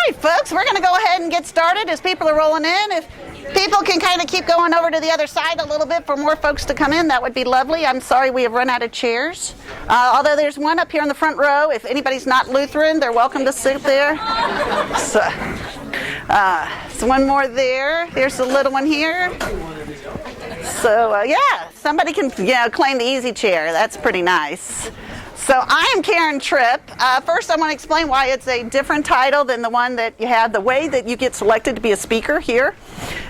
right, folks, we're going to go ahead and get started as people are rolling in. If people can kind of keep going over to the other side a little bit for more folks to come in, that would be lovely. I'm sorry we have run out of chairs. Although there's one up here in the front row. If anybody's not Lutheran, they're welcome to sit there. So one more there. There's a little one here. So, yeah, somebody can claim the easy chair. That's pretty nice. So I am Karen Tripp. First, I want to explain why it's a different title than the one that you have. The way that you get selected to be a speaker here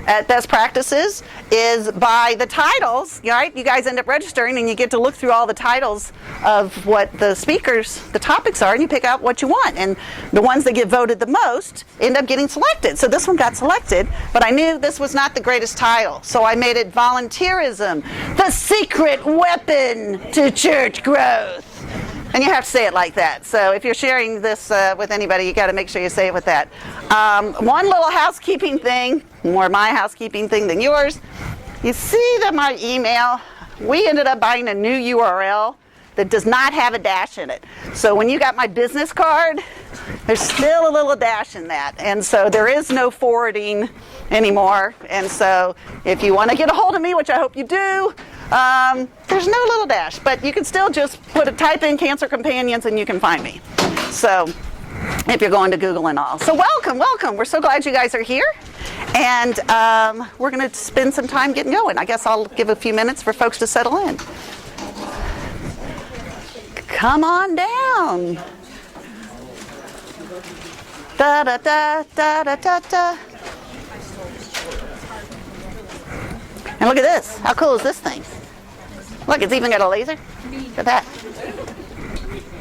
at Best Practices is by the titles, right? You guys end up registering and you get to look through all the titles of what the speakers, the topics are, and you pick out what you want. And the ones that get voted the most end up getting selected. So this one got selected, but I knew this was not the greatest title. So I made it Volunteerism, the secret weapon to church growth. And you have to say it like that. So if you're sharing this with anybody, you got to make sure you say it with that. One little housekeeping thing, more my housekeeping thing than yours. You see that my email, we ended up buying a new URL that does not have a dash in it. So when you got my business card, there's still a little dash in that. And so there is no forwarding anymore. And so if you want to get a hold of me, which I hope you do, there's no little dash, but you can still just type in Cancer Companions and you can find me. So if you're going to Google and all. So welcome. We're so glad you guys are here. And we're going to spend some time getting going. I guess I'll give a few minutes for folks to settle in. Come on down. Da da da da da da da. And look at this. How cool is this thing? Look, it's even got a laser. Look at that.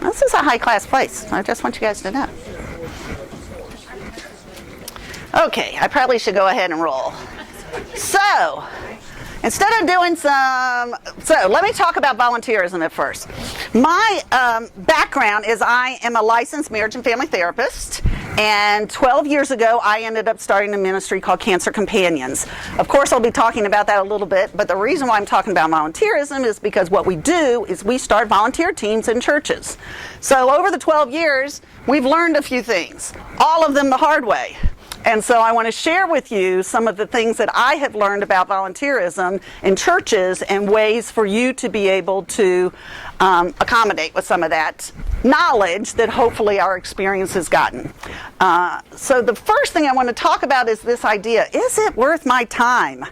This is a high-class place. I just want you guys to know. Okay, I probably should go ahead and roll. So, instead of doing let me talk about volunteerism at first. My background is I am a licensed marriage and family therapist. And 12 years ago, I ended up starting a ministry called Cancer Companions. Of course, I'll be talking about that a little bit, but the reason why I'm talking about volunteerism is because what we do is we start volunteer teams in churches. So over the 12 years, we've learned a few things, all of them the hard way. And so I want to share with you some of the things that I have learned about volunteerism in churches and ways for you to be able to accommodate with some of that knowledge that hopefully our experience has gotten. So the first thing I want to talk about is this idea, is it worth my time?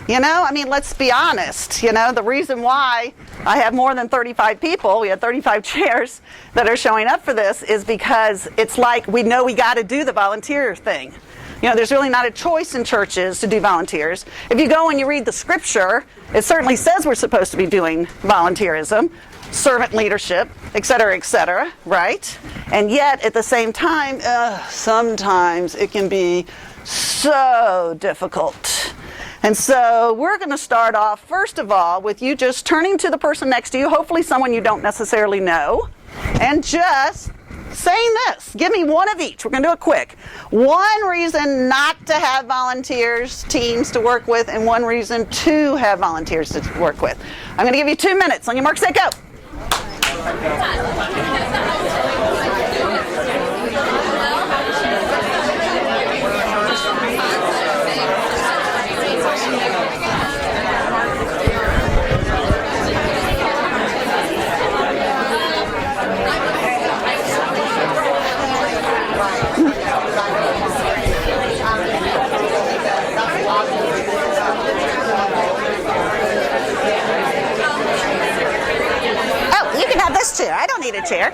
You know, I mean, let's be honest. You know, the reason why I have more than 35 people, we had 35 chairs that are showing up for this, is because it's like we know we got to do the volunteer thing. You know, there's really not a choice in churches to do volunteers. If you go and you read the scripture, it certainly says we're supposed to be doing volunteerism, servant leadership, et cetera, right? And yet, at the same time, sometimes it can be so difficult. And so we're going to start off, first of all, with you just turning to the person next to you, hopefully someone you don't necessarily know, and just saying this. Give me one of each. We're going to do it quick. One reason not to have volunteers, teams to work with, and one reason to have volunteers to work with. I'm going to give you 2 minutes. On your mark, set, go. This chair. I don't need a chair.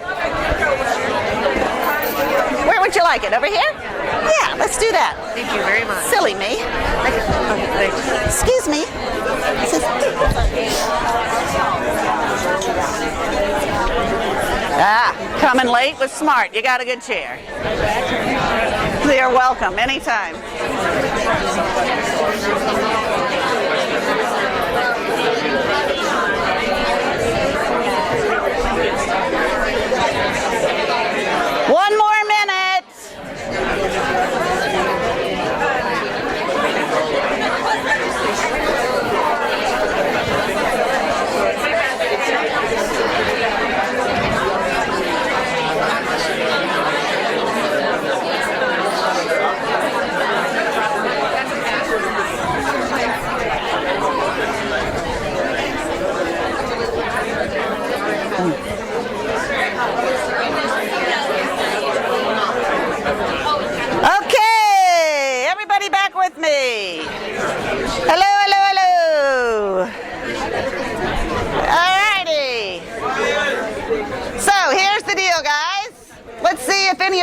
Where would you like it? Over here? Yeah, let's do that. Thank you very much. Silly me. Excuse me. Coming late was smart. You got a good chair. You're welcome. Anytime. One more minute.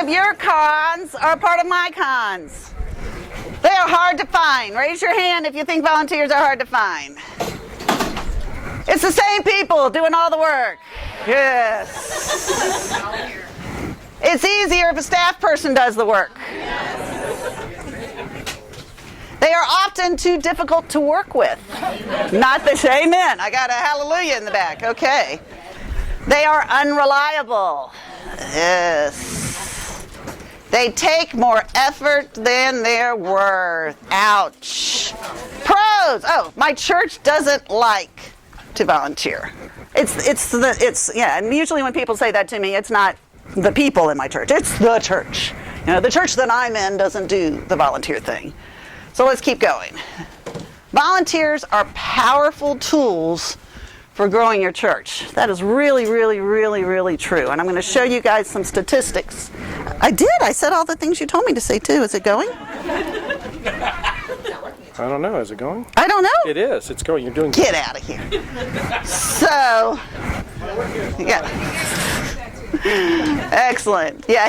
many of your cons are part of my cons? They are hard to find. Raise your hand if you think volunteers are hard to find. It's the same people doing all the work. Yes. It's easier if a staff person does the work. They are often too difficult to work with. Not the amen. I got a hallelujah in the back. Okay. They are unreliable. Yes. They take more effort than they're worth. Ouch. Pros. Oh, my church doesn't like to volunteer. And usually when people say that to me, it's not the people in my church. It's the church. The church that I'm in doesn't do the volunteer thing. So let's keep going. Volunteers are powerful tools for growing your church. That is really, really, really, really true. And I'm going to show you guys some statistics. I did. I said all the things you told me to say too. Is it going? I don't know. Is it going? I don't know. It is. It's going. You're doing good. Get out of here. So, yeah. Excellent. Yeah,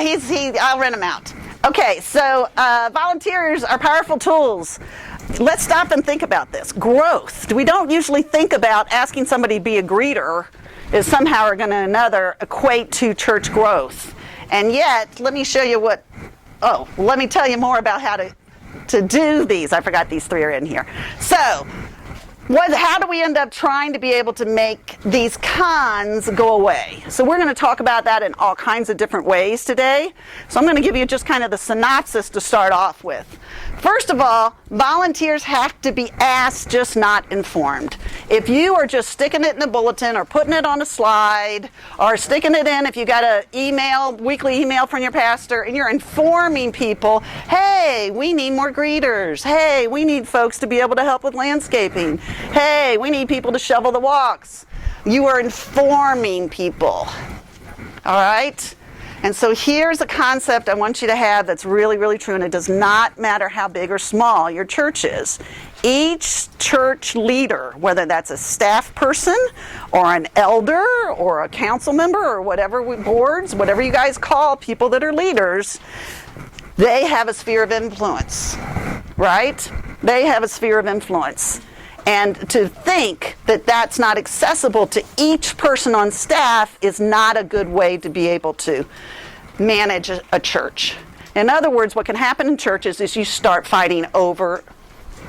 I'll rent him out. Okay, so volunteers are powerful tools. Let's stop and think about this. Growth. We don't usually think about asking somebody to be a greeter is somehow or going to equate to church growth. And yet, let me tell you more about how to do these. I forgot these 3 are in here. So, how do we end up trying to be able to make these cons go away? So we're going to talk about that in all kinds of different ways today. So I'm going to give you just kind of the synopsis to start off with. First of all, volunteers have to be asked, just not informed. If you are just sticking it in a bulletin or putting it on a slide or sticking it in if you got a weekly email from your pastor and you're informing people, hey, we need more greeters. Hey, we need folks to be able to help with landscaping. Hey, we need people to shovel the walks. You are informing people. All right? And so here's a concept I want you to have that's really, really true, and it does not matter how big or small your church is. Each church leader, whether that's a staff person or an elder or a council member or whatever boards, whatever you guys call people that are leaders, they have a sphere of influence, right? They have a sphere of influence. And to think that that's not accessible to each person on staff is not a good way to be able to manage a church. In other words, what can happen in churches is you start fighting over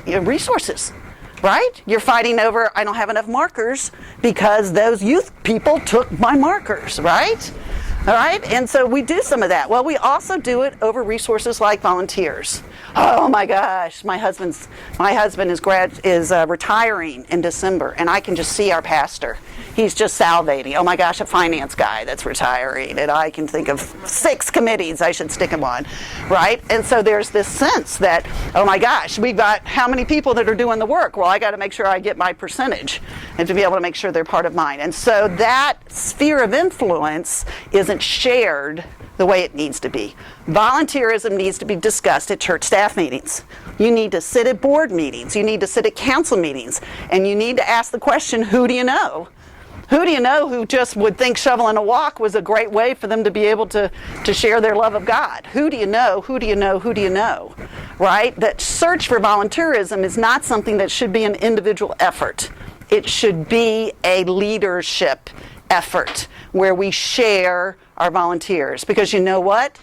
resources, right? You're fighting over, I don't have enough markers because those youth people took my markers, right? All right, and so we do some of that. Well, we also do it over resources like volunteers. Oh my gosh, my husband is retiring in December, and I can just see our pastor. He's just salivating. Oh my gosh, a finance guy that's retiring, and I can think of 6 committees I should stick him on, right? And so there's this sense that, oh my gosh, we've got how many people that are doing the work? Well, I got to make sure I get my percentage, and to be able to make sure they're part of mine. And so that sphere of influence isn't shared the way it needs to be. Volunteerism needs to be discussed at church staff meetings. You need to sit at board meetings. You need to sit at council meetings. And you need to ask the question, who do you know? Who do you know who just would think shoveling a walk was a great way for them to be able to share their love of God? Who do you know? Who do you know? Who do you know? Right? That search for volunteerism is not something that should be an individual effort. It should be a leadership effort where we share our volunteers. Because you know what?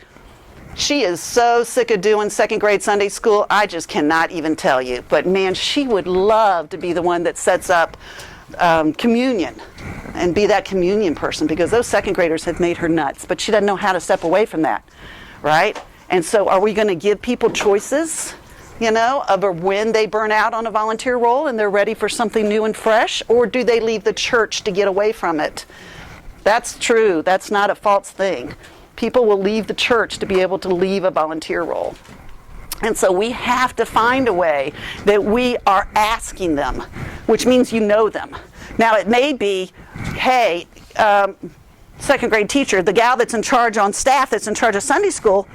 She is so sick of doing second grade Sunday school, I just cannot even tell you. But man, she would love to be the one that sets up communion and be that communion person, because those second graders have made her nuts. But she doesn't know how to step away from that, right? And so are we going to give people choices, of when they burn out on a volunteer role and they're ready for something new and fresh? Or do they leave the church to get away from it? That's true. That's not a false thing. People will leave the church to be able to leave a volunteer role. And so we have to find a way that we are asking them, which means you know them. Now it may be, hey, second grade teacher, the gal that's in charge on staff, that's in charge of Sunday school,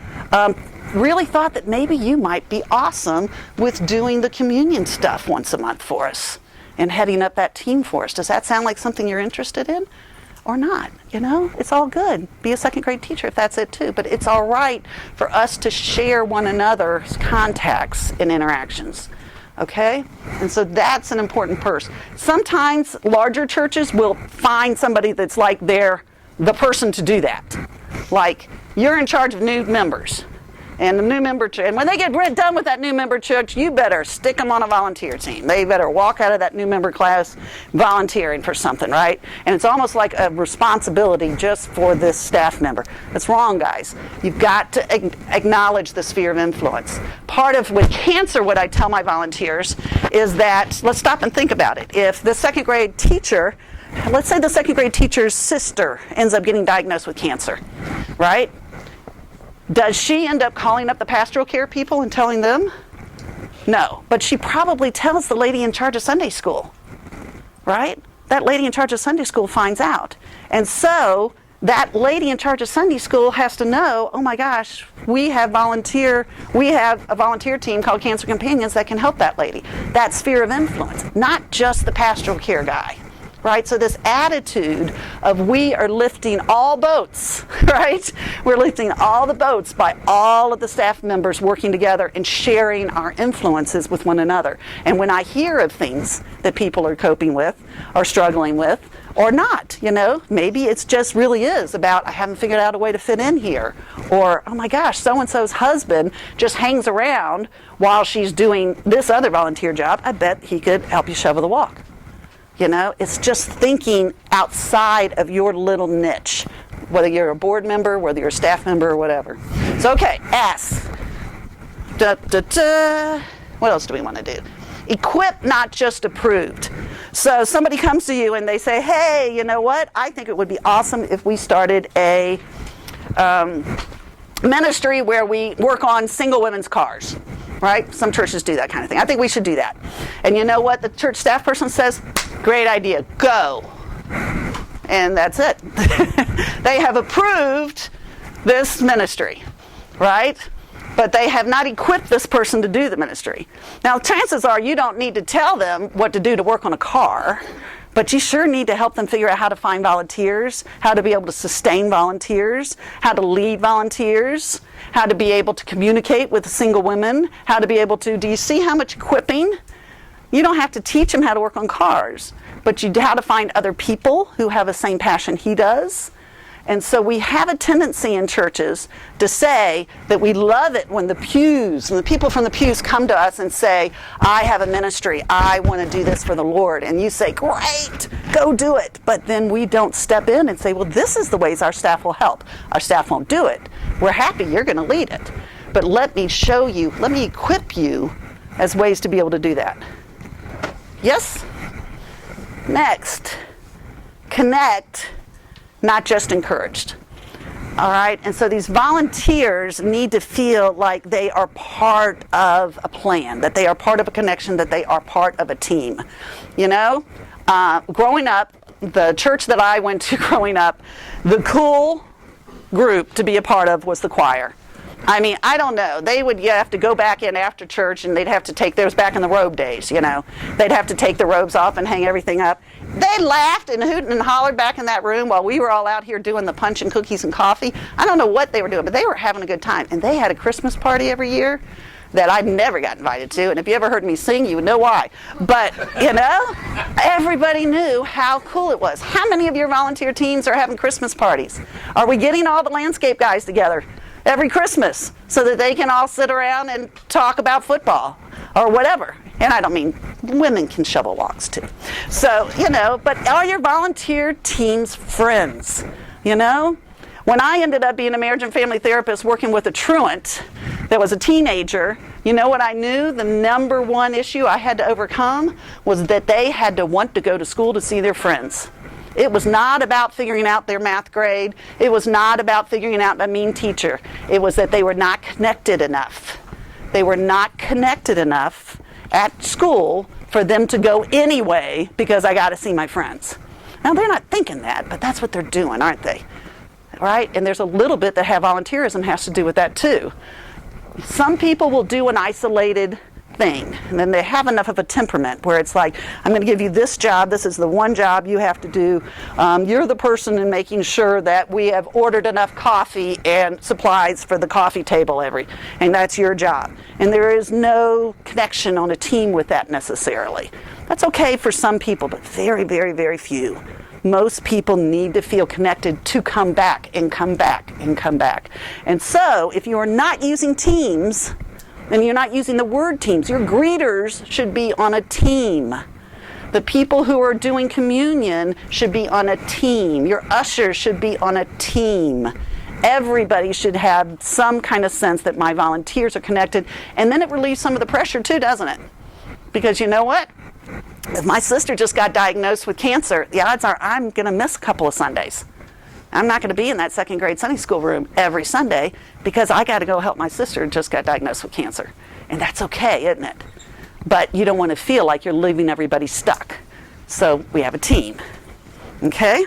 really thought that maybe you might be awesome with doing the communion stuff once a month for us and heading up that team for us. Does that sound like something you're interested in? or not. It's all good. Be a second grade teacher if that's it too. But it's all right for us to share one another's contacts and interactions. Okay? And so that's an important person. Sometimes larger churches will find somebody that's like they're the person to do that. Like, you're in charge of new members. And the new member, and when they get done with that new member church, you better stick them on a volunteer team. They better walk out of that new member class volunteering for something, right? And it's almost like a responsibility just for this staff member. That's wrong, guys. You've got to acknowledge the sphere of influence. Part of with cancer, what I tell my volunteers is that, let's stop and think about it. If the second grade teacher, let's say the second grade teacher's sister ends up getting diagnosed with cancer, right? Does she end up calling up the pastoral care people and telling them? No, but she probably tells the lady in charge of Sunday school, right? That lady in charge of Sunday school finds out. And so that lady in charge of Sunday school has to know, oh my gosh, we have a volunteer team called Cancer Companions that can help that lady. That sphere of influence, not just the pastoral care guy. Right? So this attitude of we are lifting all boats, right? We're lifting all the boats by all of the staff members working together and sharing our influences with one another. And when I hear of things that people are coping with or struggling with or not, maybe it's just really is about I haven't figured out a way to fit in here. Or, oh my gosh, so-and-so's husband just hangs around while she's doing this other volunteer job. I bet he could help you shovel the walk. It's just thinking outside of your little niche, whether you're a board member, whether you're a staff member, or whatever. So, okay, S. What else do we want to do? Equip, not just approved. So somebody comes to you and they say, hey, you know what? I think it would be awesome if we started a ministry where we work on single women's cars. Right? Some churches do that kind of thing. I think we should do that. And you know what? The church staff person says, great idea, go. And that's it. They have approved this ministry, right? But they have not equipped this person to do the ministry. Now, chances are you don't need to tell them what to do to work on a car, but you sure need to help them figure out how to find volunteers, how to be able to sustain volunteers, how to lead volunteers, how to be able to communicate with single women, how to be able to, do you see how much equipping? You don't have to teach them how to work on cars, but you how to find other people who have the same passion he does. And so we have a tendency in churches to say that we love it when the pews and the people from the pews come to us and say, I have a ministry, I want to do this for the Lord. And you say, great, go do it. But then we don't step in and say, well, this is the ways our staff will help. Our staff won't do it. We're happy you're going to lead it. But let me show you, let me equip you as ways to be able to do that. Yes? Next, connect, not just encouraged. All right, and so these volunteers need to feel like they are part of a plan, that they are part of a connection, that they are part of a team. Growing up, the church that I went to growing up, the cool group to be a part of was the choir. I mean, I don't know. You have to go back in after church and they'd have to there was back in the robe days, they'd have to take the robes off and hang everything up. They laughed and hooted and hollered back in that room while we were all out here doing the punch and cookies and coffee. I don't know what they were doing, but they were having a good time. And they had a Christmas party every year that I never got invited to. And if you ever heard me sing, you would know why. But, everybody knew how cool it was. How many of your volunteer teams are having Christmas parties? Are we getting all the landscape guys together every Christmas so that they can all sit around and talk about football or whatever? And I don't mean women can shovel walks too. So, but are your volunteer teams friends? When I ended up being a marriage and family therapist working with a truant that was a teenager, you know what I knew? The number one issue I had to overcome was that they had to want to go to school to see their friends. It was not about figuring out their math grade. It was not about figuring out a mean teacher. It was that they were not connected enough. They were not connected enough at school for them to go anyway because I got to see my friends. Now, they're not thinking that, but that's what they're doing, aren't they? Right? And there's a little bit that volunteerism has to do with that too. Some people will do an isolated thing. And then they have enough of a temperament where it's like, I'm going to give you this job. This is the one job you have to do. You're the person in making sure that we have ordered enough coffee and supplies for the coffee table and that's your job. And there is no connection on a team with that necessarily. That's okay for some people, but very, very, very few. Most people need to feel connected to come back and come back and come back. And so, if you are not using teams, and you're not using the word teams, your greeters should be on a team. The people who are doing communion should be on a team. Your ushers should be on a team. Everybody should have some kind of sense that my volunteers are connected. And then it relieves some of the pressure too, doesn't it? Because you know what? If my sister just got diagnosed with cancer, the odds are I'm going to miss a couple of Sundays. I'm not going to be in that second grade Sunday school room every Sunday because I got to go help my sister who just got diagnosed with cancer. And that's okay, isn't it? But you don't want to feel like you're leaving everybody stuck. So we have a team. Okay?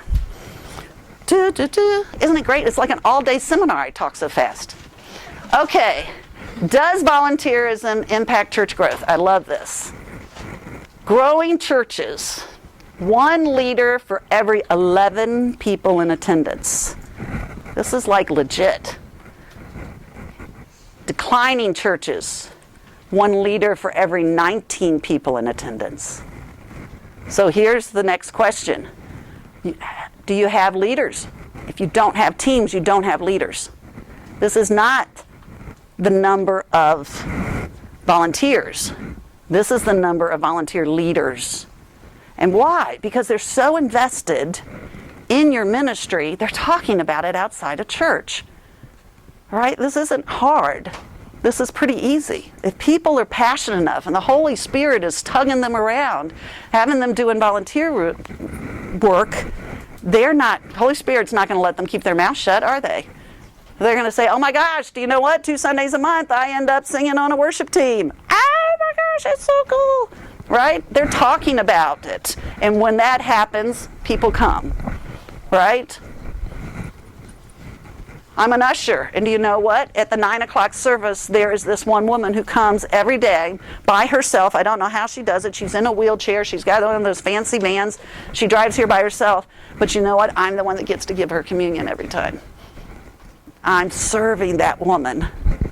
Isn't it great? It's like an all-day seminar. I talk so fast. Okay. Does volunteerism impact church growth? I love this. Growing churches, 1 leader for every 11 people in attendance. This is like legit. Declining churches, 1 leader for every 19 people in attendance. So here's the next question. Do you have leaders? If you don't have teams, you don't have leaders. This is not the number of volunteers. This is the number of volunteer leaders. And why? Because they're so invested in your ministry, they're talking about it outside of church. Right? This isn't hard. This is pretty easy. If people are passionate enough and the Holy Spirit is tugging them around, having them doing volunteer work, Holy Spirit's not going to let them keep their mouth shut, are they? They're going to say, oh my gosh, do you know what? 2 Sundays a month I end up singing on a worship team. Oh my gosh, it's so cool. Right? They're talking about it. And when that happens, people come. Right? I'm an usher. And do you know what? At the 9 o'clock service, there is this one woman who comes every day by herself. I don't know how she does it. She's in a wheelchair. She's got one of those fancy vans. She drives here by herself. But you know what? I'm the one that gets to give her communion every time. I'm serving that woman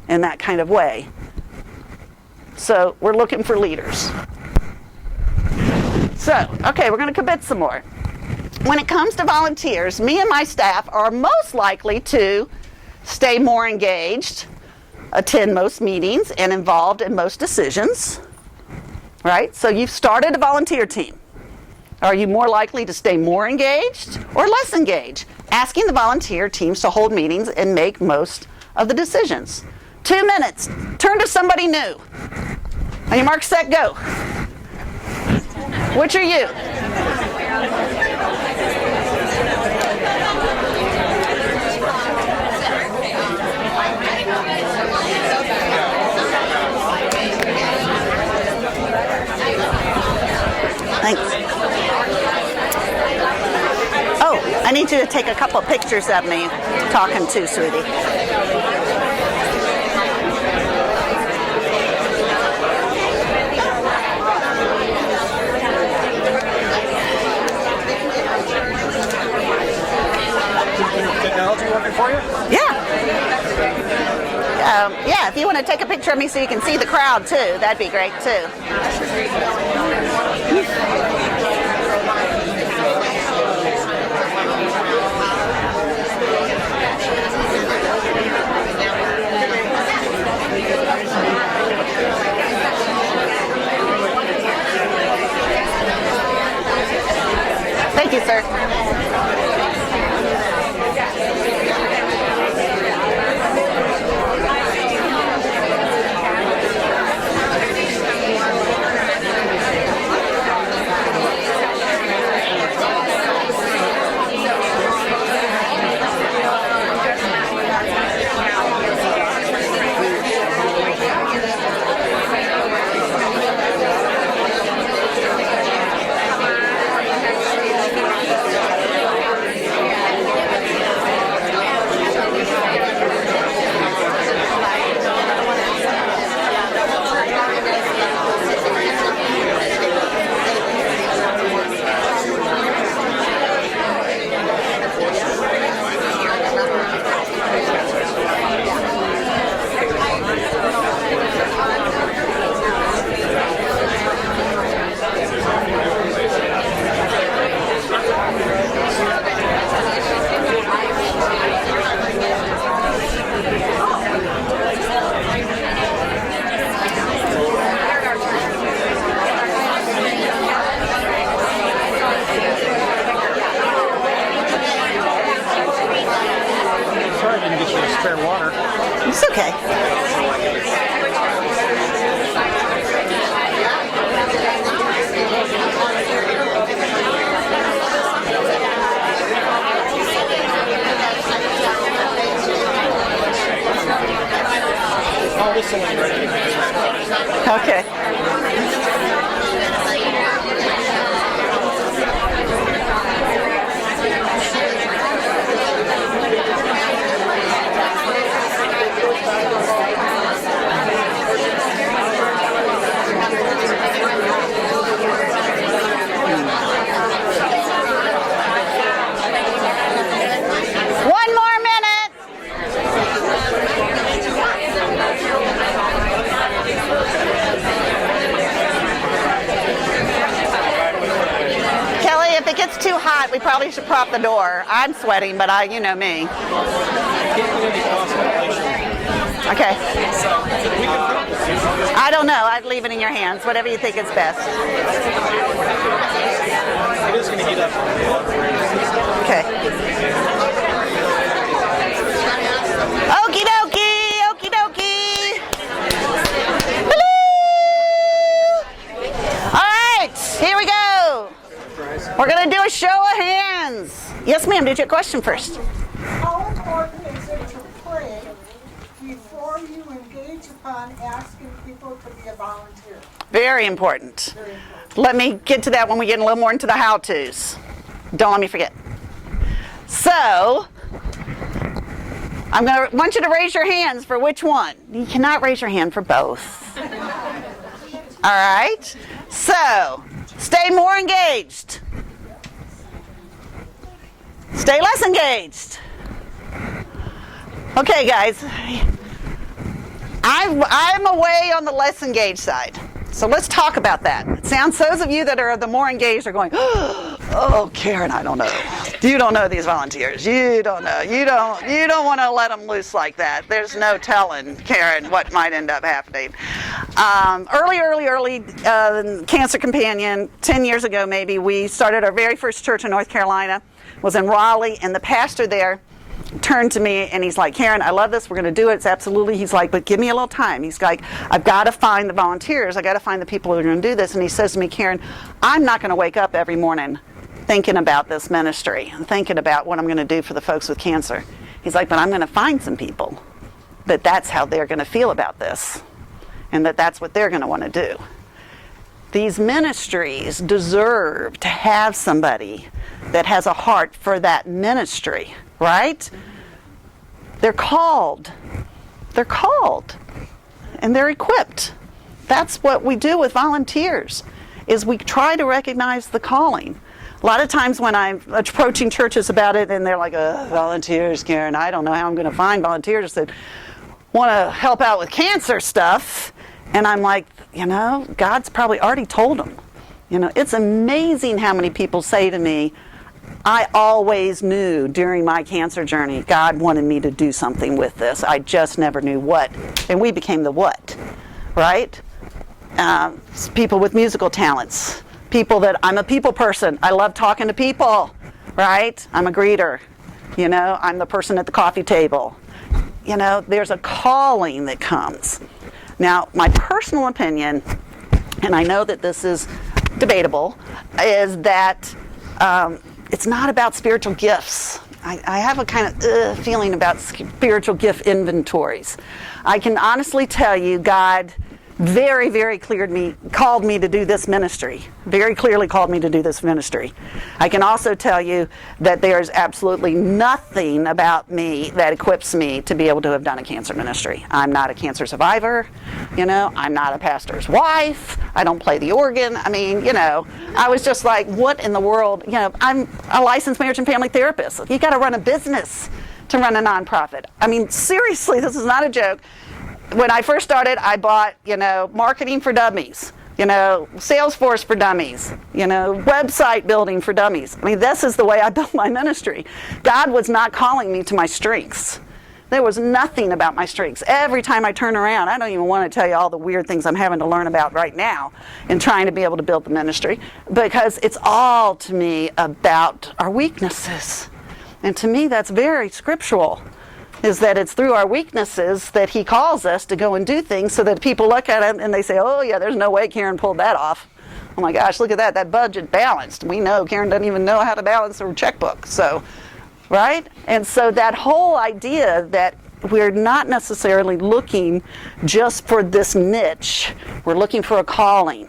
in that kind of way. So we're looking for leaders. So, okay, we're going to commit some more. When it comes to volunteers, me and my staff are most likely to stay more engaged, attend most meetings, and involved in most decisions. Right? So you've started a volunteer team. Are you more likely to stay more engaged or less engaged? Asking the volunteer teams to hold meetings and make most of the decisions. 2 minutes. Turn to somebody new. On your mark, set, go. Which are you? Thanks. Oh, I need you to take a couple pictures of me talking to sweetie. Technology working for you? Yeah. Yeah, if you want to take a picture of me so you can see the crowd too, that'd be great too. Thank you, sir. whistle when you're ready. Okay. One more minute. Kelly, if it gets too hot, we probably should prop the door. I'm sweating, but you know me. Okay. I don't know. I'd leave it in your hands. Whatever you think is best. It is going to heat up. Okay. Okie dokie, okie dokie. Hello. All right, here we go. We're going to do a show of hands. Yes, ma'am. Did you have a question first? How important is it to pray before you engage upon asking people to be a volunteer? Very important. Let me get to that when we get a little more into the how-tos. Don't let me forget. So, I'm going to want you to raise your hands for which one. You cannot raise your hand for both. All right? So, stay more engaged. Stay less engaged. Okay, guys. I'm away on the less engaged side. So let's talk about that. It sounds, those of you that are the more engaged are going, oh, Karen, I don't know. You don't know these volunteers. You don't know. You don't want to let them loose like that. There's no telling, Karen, what might end up happening. Early Cancer Companion, 10 years ago maybe, we started our very first church in North Carolina, was in Raleigh, and the pastor there turned to me and he's like, Karen, I love this. We're going to do it. It's absolutely. He's like, but give me a little time. He's like, I've got to find the volunteers. I got to find the people who are going to do this. And he says to me, Karen, I'm not going to wake up every morning thinking about this ministry and thinking about what I'm going to do for the folks with cancer. He's like, but I'm going to find some people that that's how they're going to feel about this and that that's what they're going to want to do. These ministries deserve to have somebody that has a heart for that ministry. Right? They're called. They're called. And they're equipped. That's what we do with volunteers, is we try to recognize the calling. A lot of times when I'm approaching churches about it and they're like, volunteers, Karen, I don't know how I'm going to find volunteers that want to help out with cancer stuff. And I'm like, God's probably already told them. It's amazing how many people say to me, I always knew during my cancer journey, God wanted me to do something with this. I just never knew what. And we became the what, right? People with musical talents. People that, I'm a people person. I love talking to people, right? I'm a greeter. I'm the person at the coffee table. There's a calling that comes. Now, my personal opinion, and I know that this is debatable, is that it's not about spiritual gifts. I have a kind of feeling about spiritual gift inventories. I can honestly tell you God very, very called me to do this ministry. Very clearly called me to do this ministry. I can also tell you that there's absolutely nothing about me that equips me to be able to have done a cancer ministry. I'm not a cancer survivor. I'm not a pastor's wife. I don't play the organ. I was just like, what in the world? I'm a licensed marriage and family therapist. You got to run a business to run a nonprofit. Seriously, this is not a joke. When I first started, I bought, marketing for dummies, Salesforce for dummies, website building for dummies. This is the way I built my ministry. God was not calling me to my strengths. There was nothing about my strengths. Every time I turn around, I don't even want to tell you all the weird things I'm having to learn about right now in trying to be able to build the ministry, because it's all, to me, about our weaknesses. And to me, that's very scriptural. Is that it's through our weaknesses that he calls us to go and do things, so that people look at it and they say, oh yeah, there's no way Karen pulled that off. Oh my gosh, look at that budget balanced. We know Karen doesn't even know how to balance her checkbook. So, right? And so that whole idea that we're not necessarily looking just for this niche. We're looking for a calling,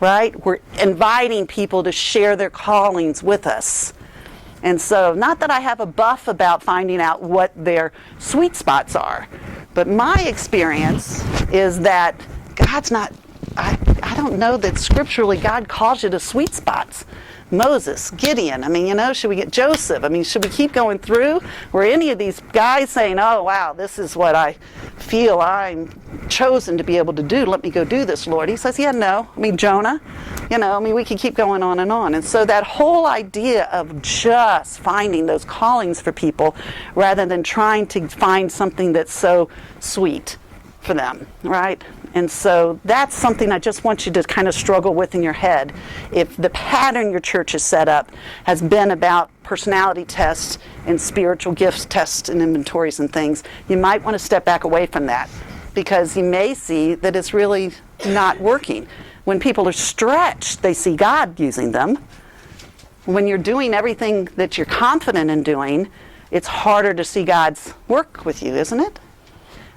right? We're inviting people to share their callings with us. And so, not that I have a buff about finding out what their sweet spots are, but my experience is that God's not, I don't know that scripturally God calls you to sweet spots. Moses, Gideon, should we get Joseph? Should we keep going through? Were any of these guys saying, oh, wow, this is what I feel I'm chosen to be able to do. Let me go do this, Lord. He says, yeah, no. Jonah, we can keep going on and on. And so that whole idea of just finding those callings for people rather than trying to find something that's so sweet for them, right? And so that's something I just want you to kind of struggle with in your head. If the pattern your church has set up has been about personality tests and spiritual gifts tests and inventories and things, you might want to step back away from that, because you may see that it's really not working. When people are stretched, they see God using them. When you're doing everything that you're confident in doing, it's harder to see God's work with you, isn't it?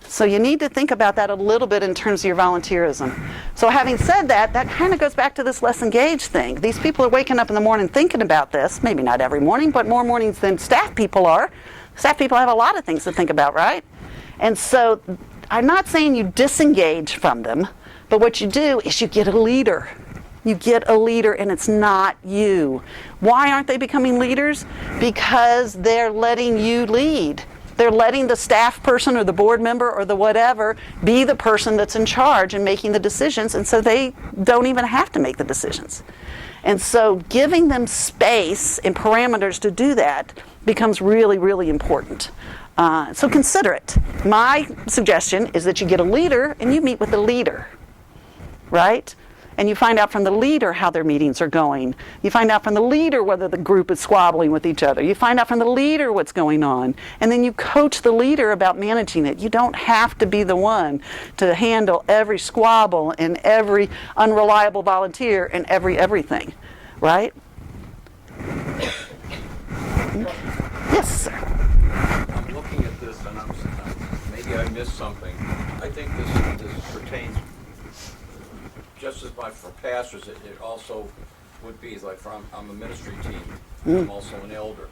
So you need to think about that a little bit in terms of your volunteerism. So having said that, that kind of goes back to this less engaged thing. These people are waking up in the morning thinking about this, maybe not every morning, but more mornings than staff people are. Staff people have a lot of things to think about, right? And so I'm not saying you disengage from them, but what you do is you get a leader. You get a leader, and it's not you. Why aren't they becoming leaders? Because they're letting you lead. They're letting the staff person or the board member or the whatever be the person that's in charge and making the decisions, and so they don't even have to make the decisions. And so giving them space and parameters to do that becomes really, really important. So consider it. My suggestion is that you get a leader and you meet with the leader, right? And you find out from the leader how their meetings are going. You find out from the leader whether the group is squabbling with each other. You find out from the leader what's going on. And then you coach the leader about managing it. You don't have to be the one to handle every squabble and every unreliable volunteer and everything, right? Yes, sir. I'm looking at this and maybe I missed something. I think this pertains just as much for pastors. It also would be like I'm a ministry team. I'm also an elder.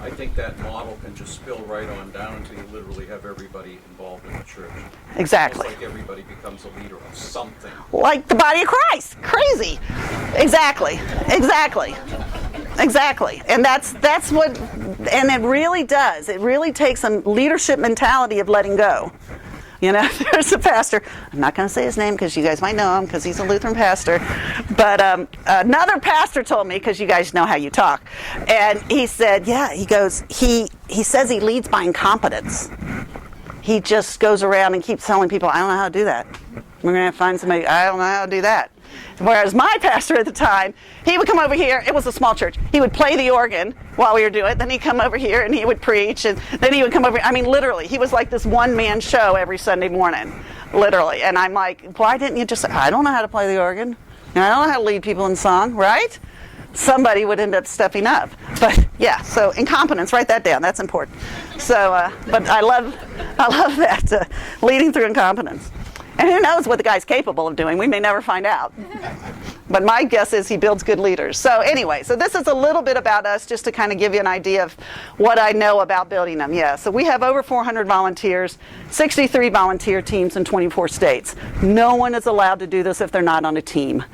I think that model can just spill right on down until you literally have everybody involved in the church. Exactly. It's like everybody becomes a leader of something. Like the body of Christ. Crazy. Exactly. And that's what, and it really does. It really takes a leadership mentality of letting go. There's a pastor, I'm not going to say his name because you guys might know him because he's a Lutheran pastor, but another pastor told me, because you guys know how you talk, and he said, he says he leads by incompetence. He just goes around and keeps telling people, I don't know how to do that. We're going to find somebody, I don't know how to do that. Whereas my pastor at the time, he would come over here, it was a small church, he would play the organ while we were doing it, then he'd come over here and he would preach, and then he would come over, literally, he was like this one-man show every Sunday morning, literally. And I'm like, why didn't you just say, I don't know how to play the organ, and I don't know how to lead people in song, right? Somebody would end up stepping up. But yeah, so incompetence, write that down, that's important. So, but I love that, leading through incompetence. And who knows what the guy's capable of doing? We may never find out. But my guess is he builds good leaders. So anyway, so this is a little bit about us, just to kind of give you an idea of what I know about building them. Yeah, so we have over 400 volunteers, 63 volunteer teams in 24 states. No one is allowed to do this if they're not on a team.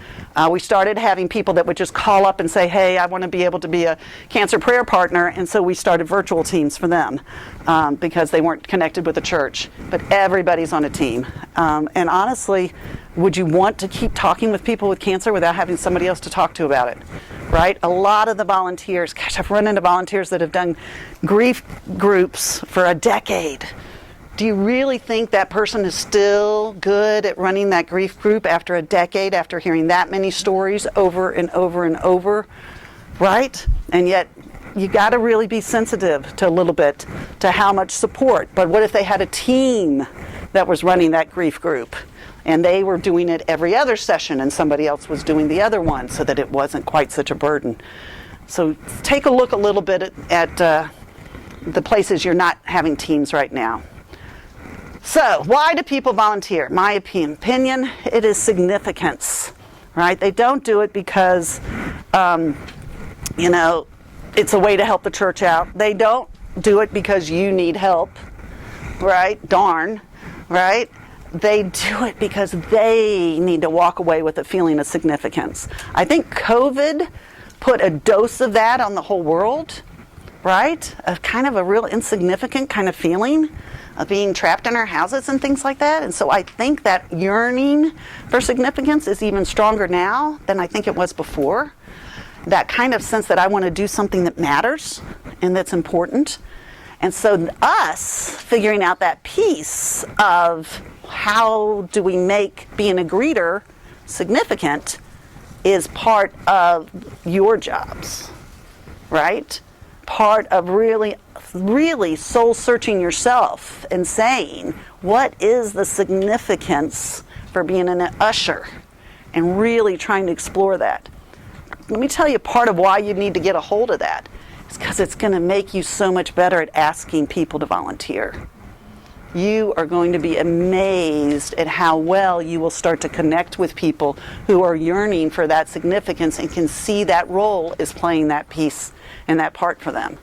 We started having people that would just call up and say, hey, I want to be able to be a cancer prayer partner, and so we started virtual teams for them because they weren't connected with the church. But everybody's on a team. And honestly, would you want to keep talking with people with cancer without having somebody else to talk to about it? Right? A lot of the volunteers, gosh, I've run into volunteers that have done grief groups for a decade. Do you really think that person is still good at running that grief group after a decade, after hearing that many stories over and over and over? Right? And yet, you got to really be sensitive to a little bit to how much support. But what if they had a team that was running that grief group, and they were doing it every other session and somebody else was doing the other one, so that it wasn't quite such a burden? So take a look a little bit at the places you're not having teams right now. So, why do people volunteer? My opinion, it is significance, right? They don't do it because, it's a way to help the church out. They don't do it because you need help, right? Darn, right? They do it because they need to walk away with a feeling of significance. I think COVID put a dose of that on the whole world, right? A kind of a real insignificant kind of feeling of being trapped in our houses and things like that. And so I think that yearning for significance is even stronger now than I think it was before. That kind of sense that I want to do something that matters and that's important. And so us figuring out that piece of how do we make being a greeter significant is part of your jobs, right? Part of really soul searching yourself and saying, what is the significance for being an usher? And really trying to explore that. Let me tell you part of why you need to get a hold of that. It's because it's going to make you so much better at asking people to volunteer. You are going to be amazed at how well you will start to connect with people who are yearning for that significance and can see that role is playing that piece and that part for them.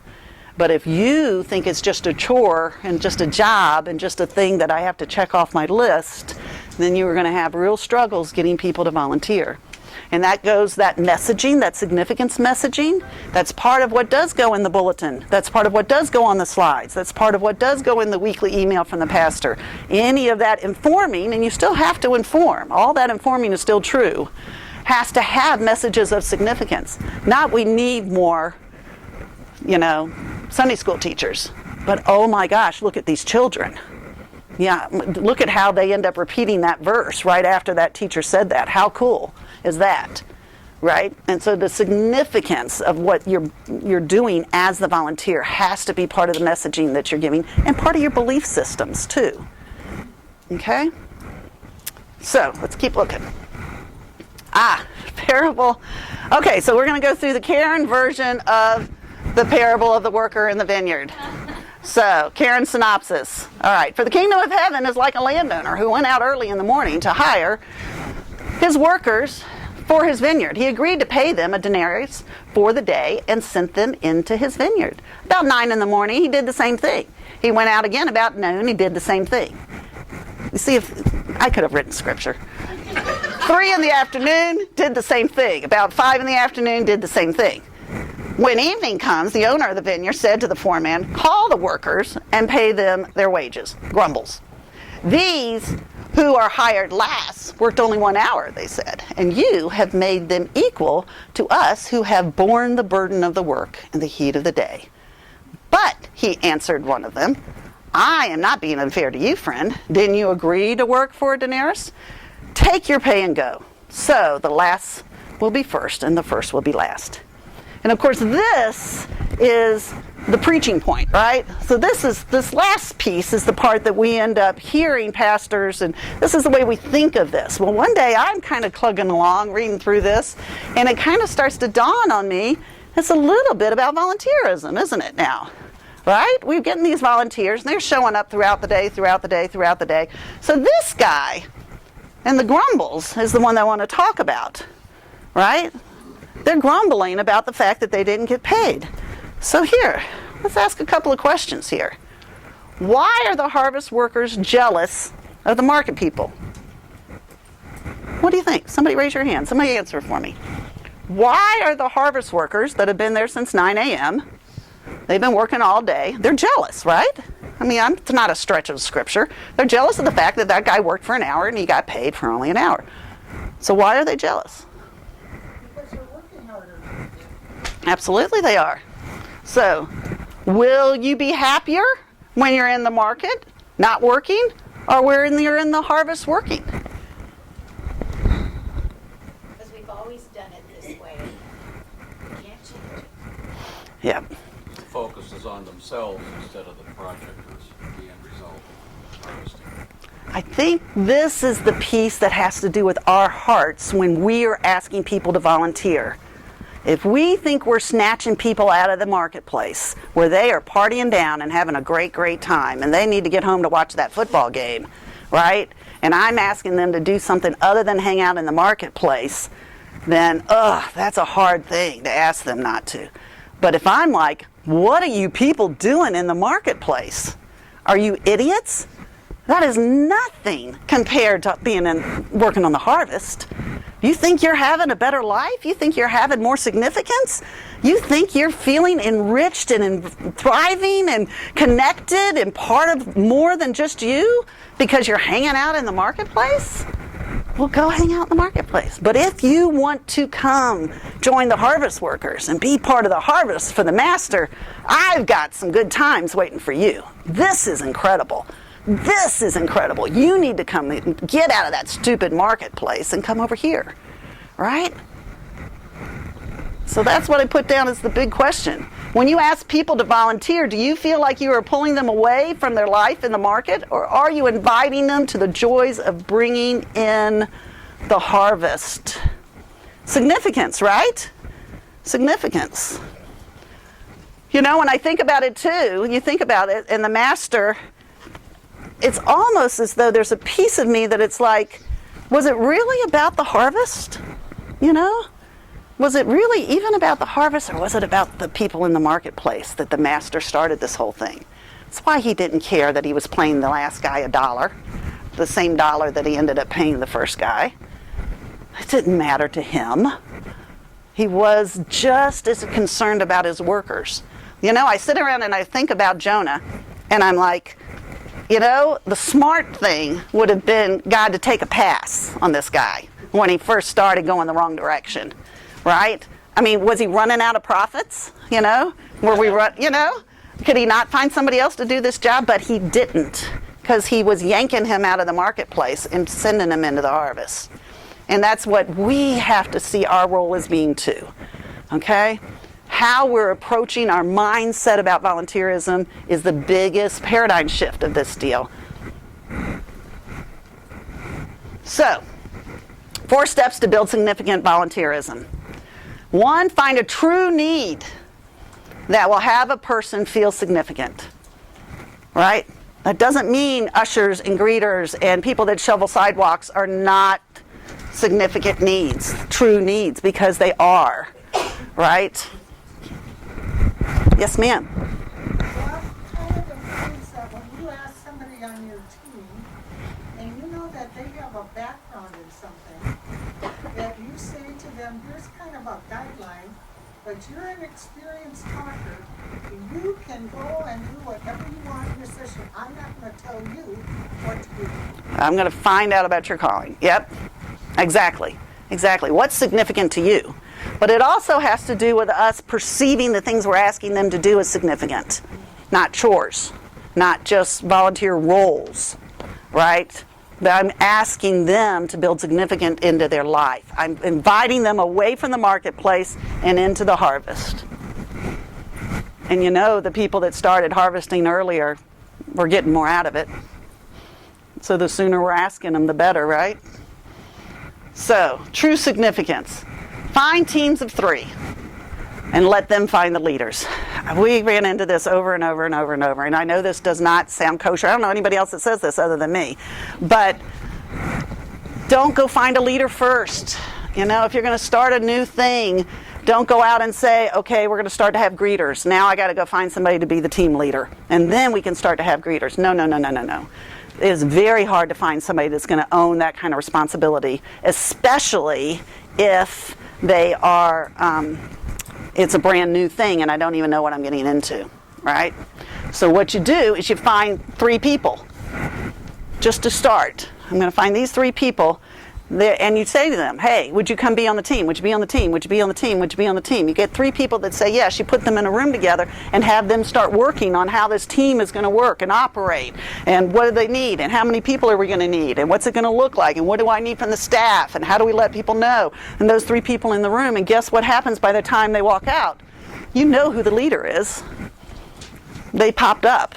But if you think it's just a chore and just a job and just a thing that I have to check off my list, then you are going to have real struggles getting people to volunteer. And that messaging, that significance messaging, that's part of what does go in the bulletin. That's part of what does go on the slides. That's part of what does go in the weekly email from the pastor. Any of that informing, and you still have to inform, all that informing is still true, has to have messages of significance. Not we need more, Sunday school teachers, but oh my gosh, look at these children. Yeah, look at how they end up repeating that verse right after that teacher said that. How cool is that, right? And so the significance of what you're doing as the volunteer has to be part of the messaging that you're giving and part of your belief systems too. Okay? So let's keep looking. Parable. Okay, so we're going to go through the Karen version of the parable of the worker in the vineyard. So, Karen's synopsis. All right, for the kingdom of heaven is like a landowner who went out early in the morning to hire his workers for his vineyard. He agreed to pay them a denarius for the day and sent them into his vineyard. About 9 in the morning, he did the same thing. He went out again about noon, he did the same thing. You see, if I could have written scripture. 3 in the afternoon, did the same thing. About 5 in the afternoon, did the same thing. When evening comes, the owner of the vineyard said to the foreman, call the workers and pay them their wages. Grumbles. These who are hired last worked only 1 hour, they said, and you have made them equal to us who have borne the burden of the work in the heat of the day. But, he answered one of them, I am not being unfair to you, friend. Didn't you agree to work for a denarius? Take your pay and go. So the last will be first and the first will be last. And of course, this is the preaching point, right? So this last piece is the part that we end up hearing pastors, and this is the way we think of this. Well, one day I'm kind of clugging along, reading through this, and it kind of starts to dawn on me, it's a little bit about volunteerism, isn't it now? Right? We're getting these volunteers, and they're showing up throughout the day. So this guy, and the grumbles, is the one I want to talk about, right? They're grumbling about the fact that they didn't get paid. So here, let's ask a couple of questions here. Why are the harvest workers jealous of the market people? What do you think? Somebody raise your hand. Somebody answer for me. Why are the harvest workers that have been there since 9 a.m., they've been working all day, they're jealous, right? I mean, it's not a stretch of scripture. They're jealous of the fact that that guy worked for an hour and he got paid for only an hour. So why are they jealous? Absolutely they are. So, will you be happier when you're in the market, not working, or when you're in the harvest working? Because we've always done it this way. We can't change it. Yeah. The focus is on themselves instead of the project or the end result of harvesting. I think this is the piece that has to do with our hearts when we are asking people to volunteer. If we think we're snatching people out of the marketplace where they are partying down and having a great, great time and they need to get home to watch that football game, right? And I'm asking them to do something other than hang out in the marketplace, then, that's a hard thing to ask them not to. But if I'm like, what are you people doing in the marketplace? Are you idiots? That is nothing compared to working on the harvest. You think you're having a better life? You think you're having more significance? You think you're feeling enriched and thriving and connected and part of more than just you because you're hanging out in the marketplace? Well, go hang out in the marketplace. But if you want to come join the harvest workers and be part of the harvest for the master, I've got some good times waiting for you. This is incredible. This is incredible. You need to come get out of that stupid marketplace and come over here, right? So that's what I put down as the big question. When you ask people to volunteer, do you feel like you are pulling them away from their life in the market, or are you inviting them to the joys of bringing in the harvest? Significance, right? Significance. You know, when I think about it too, you think about it, and the master, it's almost as though there's a piece of me that it's like, was it really about the harvest? You know? Was it really even about the harvest, or was it about the people in the marketplace that the master started this whole thing? That's why he didn't care that he was paying the last guy $1, the same dollar that he ended up paying the first guy. It didn't matter to him. He was just as concerned about his workers. You know, I sit around and I think about Jonah, and I'm like, you know, the smart thing would have been God to take a pass on this guy when he first started going the wrong direction, right? I mean, was he running out of prophets? You know, could he not find somebody else to do this job? But he didn't, because he was yanking him out of the marketplace and sending him into the harvest. And that's what we have to see our role as being too, okay? How we're approaching our mindset about volunteerism is the biggest paradigm shift of this deal. So, 4 steps to build significant volunteerism. 1, find a true need that will have a person feel significant, right? That doesn't mean ushers and greeters and people that shovel sidewalks are not significant needs, true needs, because they are, right? Yes, ma'am. Well, kind of implies that when you ask somebody on your team, and you know that they have a background in something, that you say to them, here's kind of a guideline, but you're an experienced talker, you can go and do whatever you want in your session. I'm not going to tell you what to do. I'm going to find out about your calling. Yep, exactly. What's significant to you? But it also has to do with us perceiving the things we're asking them to do as significant, not chores, not just volunteer roles, right? But I'm asking them to build significant into their life. I'm inviting them away from the marketplace and into the harvest. And you know, the people that started harvesting earlier were getting more out of it. So the sooner we're asking them, the better, right? So, true significance. Find teams of 3 and let them find the leaders. We ran into this over and over and over and over, and I know this does not sound kosher. I don't know anybody else that says this other than me. But don't go find a leader first. You know, if you're going to start a new thing, don't go out and say, okay, we're going to start to have greeters. Now I got to go find somebody to be the team leader, and then we can start to have greeters. No. It is very hard to find somebody that's going to own that kind of responsibility, especially if they are, it's a brand new thing and I don't even know what I'm getting into, right? So what you do is you find 3 people just to start. I'm going to find these 3 people and you say to them, hey, would you come be on the team? Would you be on the team? Would you be on the team? Would you be on the team? You get 3 people that say yes. You put them in a room together and have them start working on how this team is going to work and operate, and what do they need, and how many people are we going to need, and what's it going to look like, and what do I need from the staff, and how do we let people know? And those 3 people in the room, and guess what happens by the time they walk out? You know who the leader is. They popped up.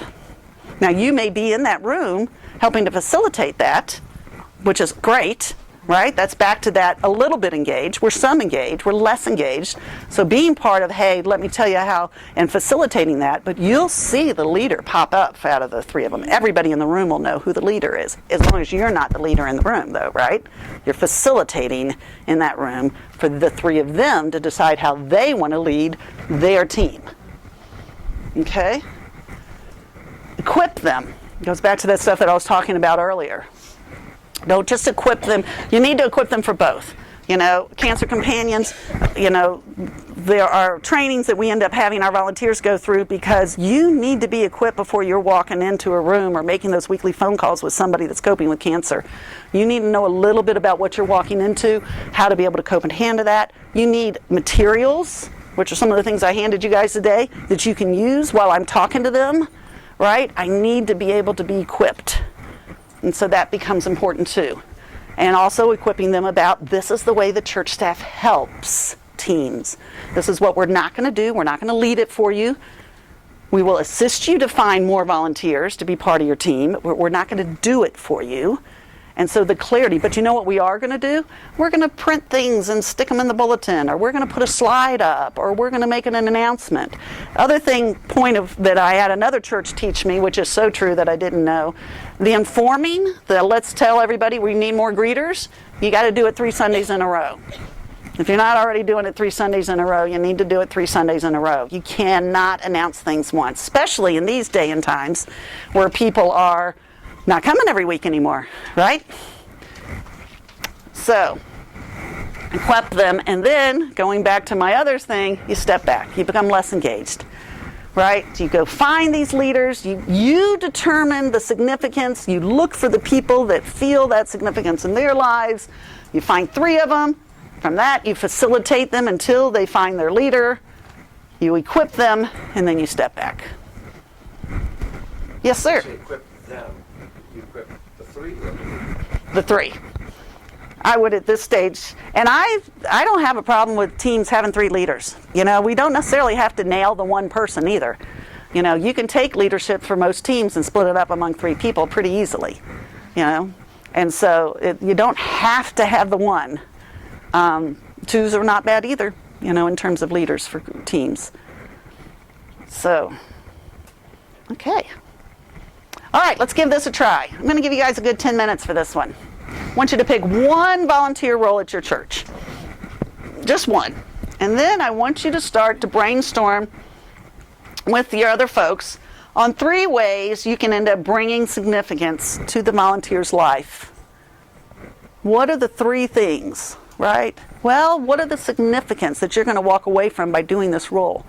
Now you may be in that room helping to facilitate that, which is great, right? That's back to that a little bit engaged. We're some engaged. We're less engaged. So being part of, hey, let me tell you how, and facilitating that, but you'll see the leader pop up out of the three of them. Everybody in the room will know who the leader is, as long as you're not the leader in the room, though, right? You're facilitating in that room for the three of them to decide how they want to lead their team. Okay? Equip them. It goes back to that stuff that I was talking about earlier. Don't just equip them. You need to equip them for both. You know, Cancer Companions, you know, there are trainings that we end up having our volunteers go through because you need to be equipped before you're walking into a room or making those weekly phone calls with somebody that's coping with cancer. You need to know a little bit about what you're walking into, how to be able to cope and handle that. You need materials, which are some of the things I handed you guys today, that you can use while I'm talking to them, right? I need to be able to be equipped. And so that becomes important too. And also equipping them about this is the way the church staff helps teams. This is what we're not going to do. We're not going to lead it for you. We will assist you to find more volunteers to be part of your team. We're not going to do it for you. And so the clarity, but you know what we are going to do? We're going to print things and stick them in the bulletin, or we're going to put a slide up, or we're going to make it an announcement. Other that I had another church teach me, which is so true that I didn't know, the informing, the let's tell everybody we need more greeters, you got to do it 3 Sundays in a row. If you're not already doing it 3 Sundays in a row, you need to do it 3 Sundays in a row. You cannot announce things once, especially in these day and times where people are not coming every week anymore, right? So, equip them, and then, going back to my other thing, you step back. You become less engaged, right? You go find these leaders. You determine the significance. You look for the people that feel that significance in their lives. You find 3 of them. From that, you facilitate them until they find their leader. You equip them, and then you step back. Yes, sir? You equip them. You equip the 3. The 3. I would at this stage, and I don't have a problem with teams having 3 leaders. You know, we don't necessarily have to nail the one person either. You know, you can take leadership for most teams and split it up among 3 people pretty easily. You know, and so you don't have to have the one. 2s are not bad either. You know, in terms of leaders for teams. So, okay. All right, let's give this a try. I'm going to give you guys a good 10 minutes for this one. I want you to pick one volunteer role at your church. Just one. And then I want you to start to brainstorm with your other folks on 3 ways you can end up bringing significance to the volunteer's life. What are the 3 things, right? Well, what are the significance that you're going to walk away from by doing this role?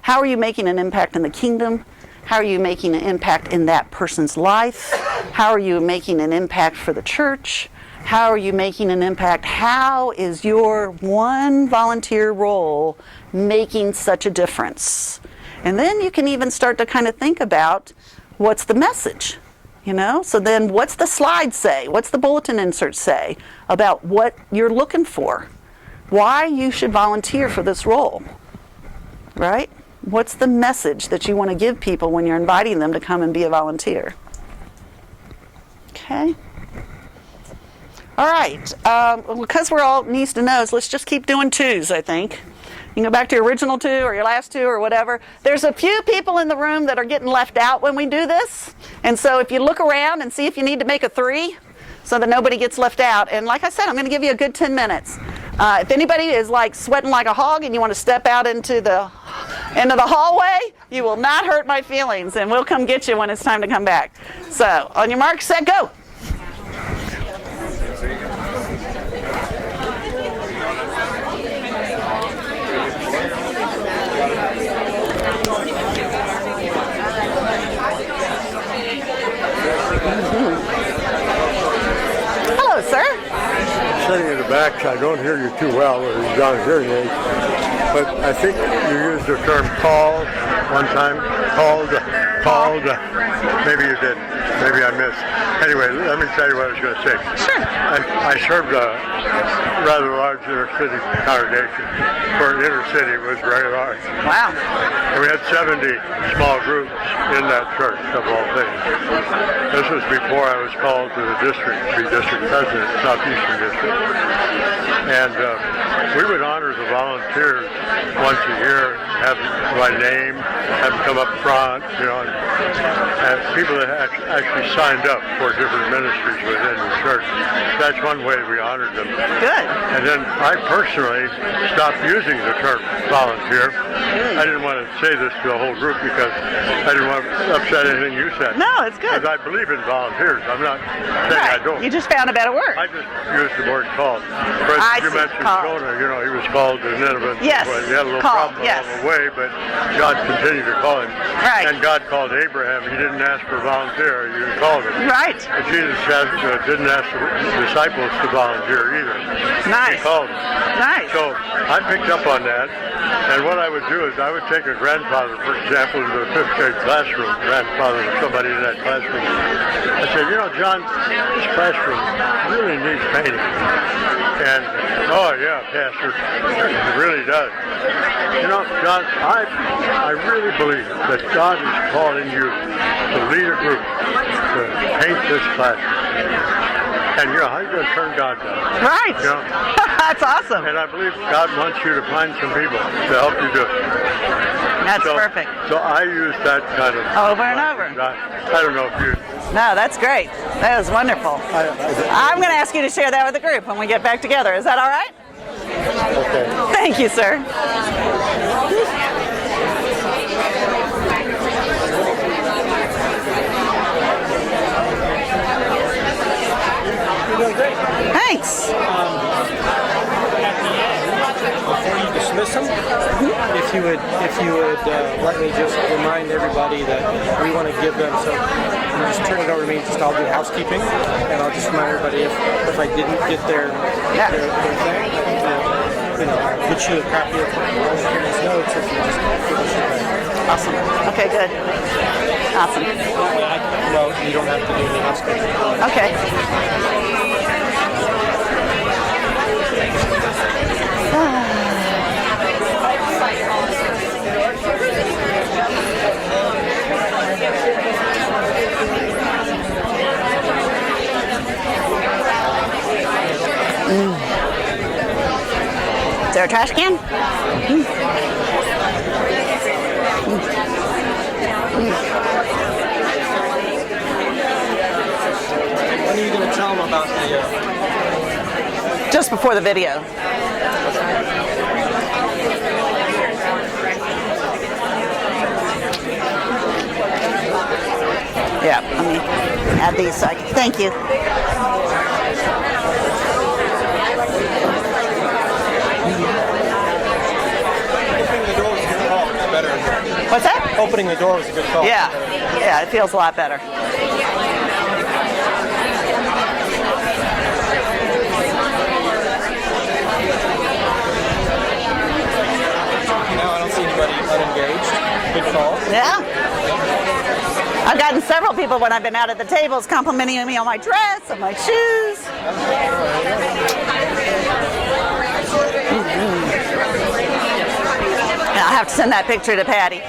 How are you making an impact in the kingdom? How are you making an impact in that person's life? How are you making an impact for the church? How are you making an impact? How is your one volunteer role making such a difference? And then you can even start to kind of think about what's the message, you know? So then what's the slide say? What's the bulletin insert say about what you're looking for? Why you should volunteer for this role, right? What's the message that you want to give people when you're inviting them to come and be a volunteer? Okay. All right. Because we're all knees to nose, let's just keep doing 2s, I think. You can go back to your original 2 or your last 2 or whatever. There's a few people in the room that are getting left out when we do this. And so if you look around and see if you need to make a 3 so that nobody gets left out. And like I said, I'm going to give you a good 10 minutes. If anybody is like sweating like a hog and you want to step out into the hallway, you will not hurt my feelings, and we'll come get you when it's time to come back. So, on your mark, set, go. Hello, sir. Sitting in the back, so I don't hear you too well, or you're on hearing aids. But I think you used the term called one time. Called. Maybe you did. Maybe I missed. Anyway, let me tell you what I was going to say. Sure. I served a rather large inner city congregation. For an inner city, it was very large. Wow. And we had 70 small groups in that church, of all things. This was before I was called to the district, to be district president, Southeastern District. And we would honor the volunteers once a year, have my name, have them come up front, you know, and people that actually signed up for different ministries within the church. That's one way we honored them. Good. And then I personally stopped using the term volunteer. I didn't want to say this to the whole group because I didn't want to upset anything you said. No, it's good. Because I believe in volunteers. I'm not saying I don't. You just found a better word. I just used the word called. For I instance, you see. mentioned Called. Jonah, you know, he was called to Nineveh. Yes. Well, he had a little Called, problem yes. along the way, but God continued to call him. Right. And God called Abraham. He didn't ask for a volunteer. He called him. Right. And Jesus didn't ask the disciples to volunteer either. Nice. He called them. Nice. So I picked up on that. And what I would do is I would take a grandfather, for example, into a fifth grade classroom, grandfather of somebody in that classroom. I said, you know, John, this classroom really needs painting. And, oh yeah, Pastor, it really does. You know, John, I really believe that God is calling you to lead a group to paint this classroom. And you know, how are you going to turn God down? Right. You know? That's awesome. And I believe God wants you to find some people to help you do it. That's perfect. So I use that kind of... Over and over. I don't know if you... No, that's great. That was wonderful. I'm going to ask you to share that with the group when we get back together. Is that all right? Okay. Thank you, sir. You're doing great. Thanks. Before you dismiss them, if you would let me just remind everybody that we want to give them, so you just turn it over to me, just I'll do housekeeping, and I'll just remind everybody if I didn't get their thing, you know, get you a copy of Karen's notes if you just give us your thing. Awesome. Okay, good. Awesome. Well, you don't have to do any housekeeping. Okay. Is there a trash can? When are you going to tell them about the... Just before the video. Yeah, let me add these. Thank you. Opening the door was a good call. It's better. What's that? Opening the door was a good call. Yeah, yeah, it feels a lot better. Now I don't see anybody unengaged. Good call. Yeah. I've gotten several people when I've been out at the tables complimenting me on my dress and my shoes. I'll have to send that picture to Patty.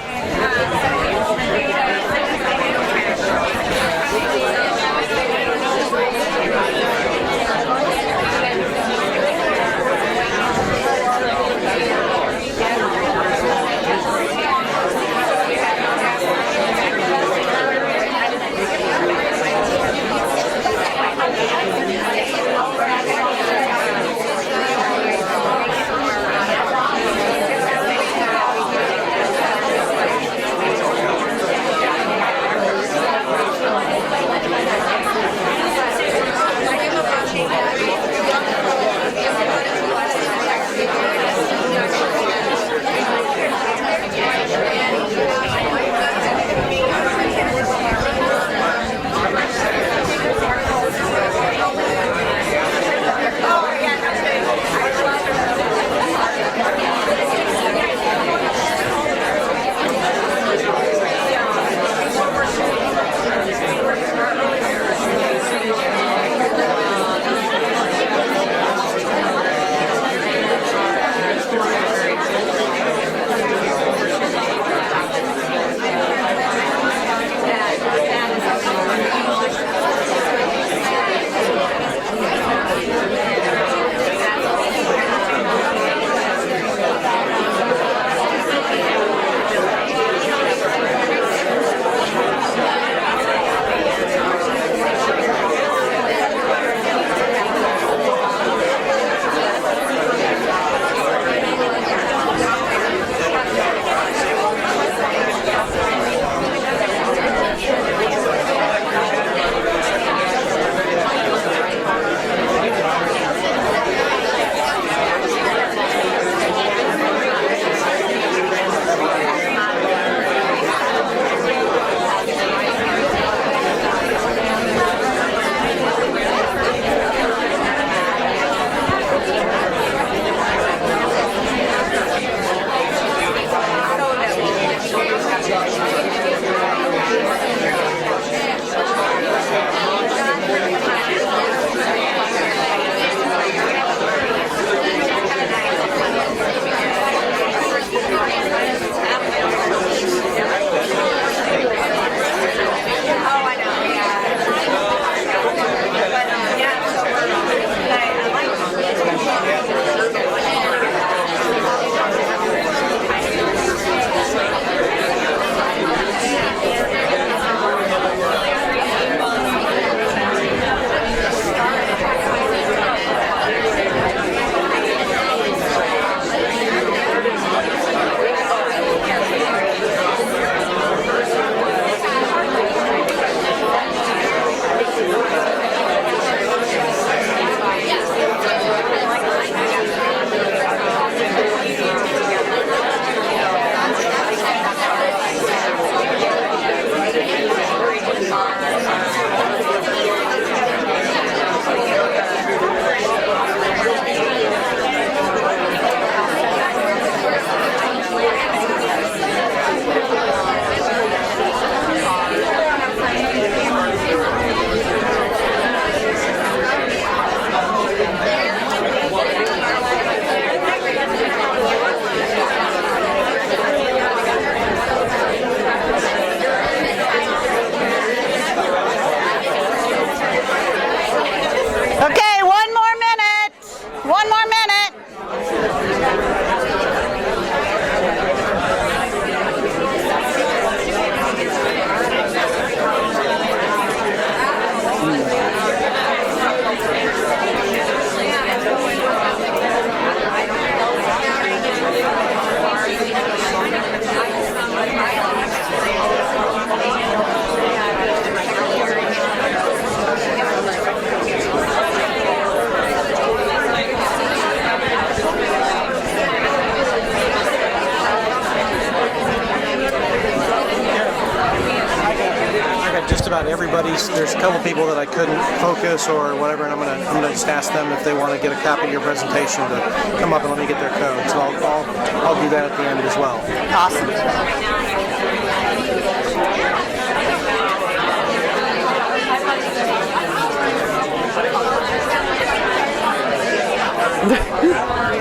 there's a couple people that I couldn't focus or whatever, and I'm gonna just ask them if they want to get a copy of your presentation to come up and let me get their code. So I'll do that at the end as well. Awesome.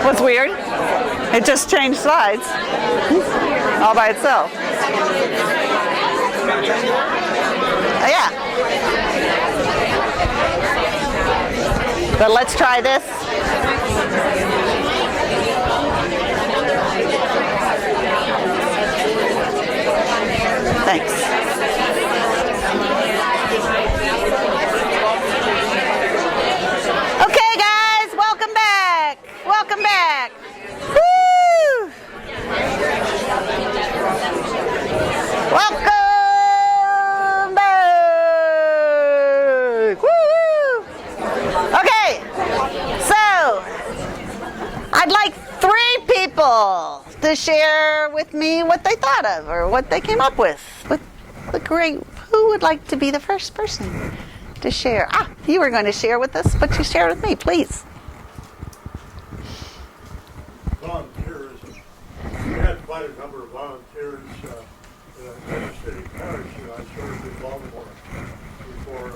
What's weird? It just changed slides all by itself. Oh, yeah. But let's try this. Thanks. Okay, guys, welcome back. Welcome back. Woo! Welcome back. Woo! Okay, so I'd like 3 people to share with me what they thought of or what they came up with. Who would like to be the first person to share? You were going to share with us, but you shared with me, please. Volunteerism. We had quite a number of volunteers in the city parish. I served in Baltimore before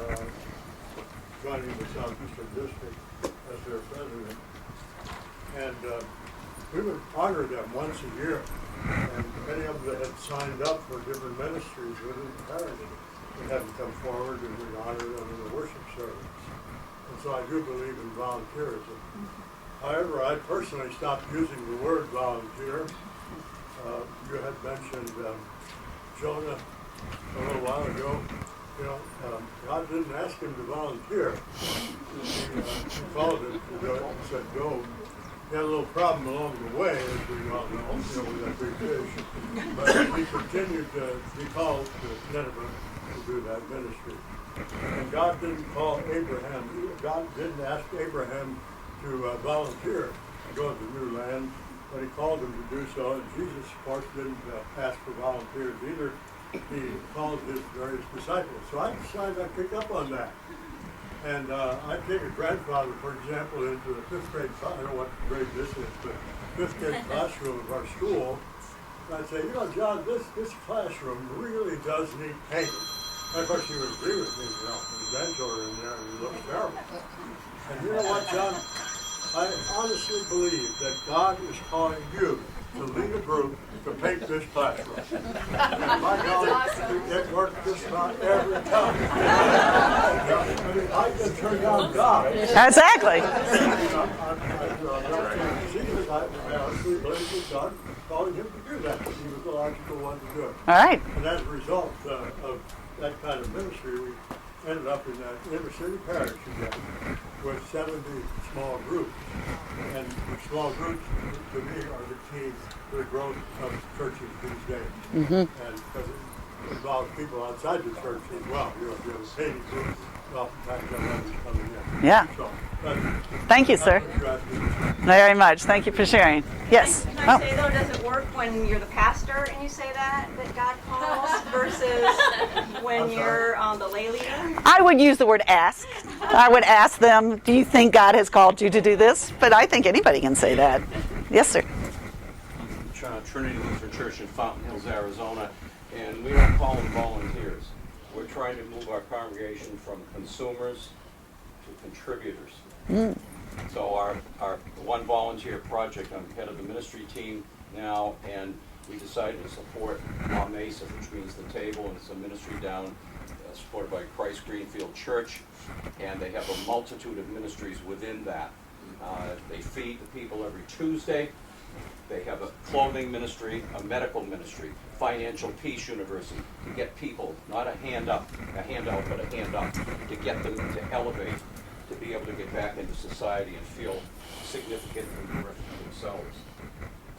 joining the Southeastern District as their president. And we would honor them once a year. And many of them that had signed up for different ministries within the parish would have to come forward and we'd honor them in the worship service. And so I do believe in volunteerism. However, I personally stopped using the word volunteer. You had mentioned Jonah a little while ago. You know, God didn't ask him to volunteer. He called him to go and said, go. He had a little problem along the way, as we all know, with that big fish. But he continued to be called to Nineveh to do that ministry. And God didn't call Abraham, God didn't ask Abraham to volunteer to go to the new land, but he called him to do so. And Jesus, of course, didn't ask for volunteers either. He called his various disciples. So I decided I'd pick up on that. And I'd take a grandfather, for example, into the 5th grade, I don't know what grade this is, but 5th grade classroom of our school. And I'd say, you know, John, this classroom really does need painting. And of course, he would agree with me, you know, the grandchildren in there, and it looks terrible. And you know what, John? I honestly believe that God is calling you to lead a group to paint this classroom. And my God, it worked just about every time. I mean, I can turn down God. Exactly. I honestly believe that God calling him to do that. He was the logical one to do it. All right. And as a result of that kind of ministry, we ended up in that inner city parish again with 70 small groups. And the small groups, to me, are the key to the growth of churches these days. Mm-hmm. And because it involves people outside the church as well. You know, if you have a painting group, oftentimes have others coming in. Yeah. So, thank you, sir. Very much. Thank you for sharing. Yes. Can I say, though, does it work when you're the pastor and you say that God calls versus when you're the lay leader? I would use the word ask. I would ask them, do you think God has called you to do this? But I think anybody can say that. Yes, sir. Trinity Lutheran Church in Fountain Hills, Arizona, and we don't call them volunteers. We're trying to move our congregation from consumers to contributors. So our one volunteer project, I'm head of the ministry team now, and we decided to support La Mesa, which means the table, and it's a ministry down supported by Christ Greenfield Church, and they have a multitude of ministries within that. They feed the people every Tuesday. They have a clothing ministry, a medical ministry, Financial Peace University, to get people, not a handout, but a hand up, to get them to elevate, to be able to get back into society and feel significant and worth themselves.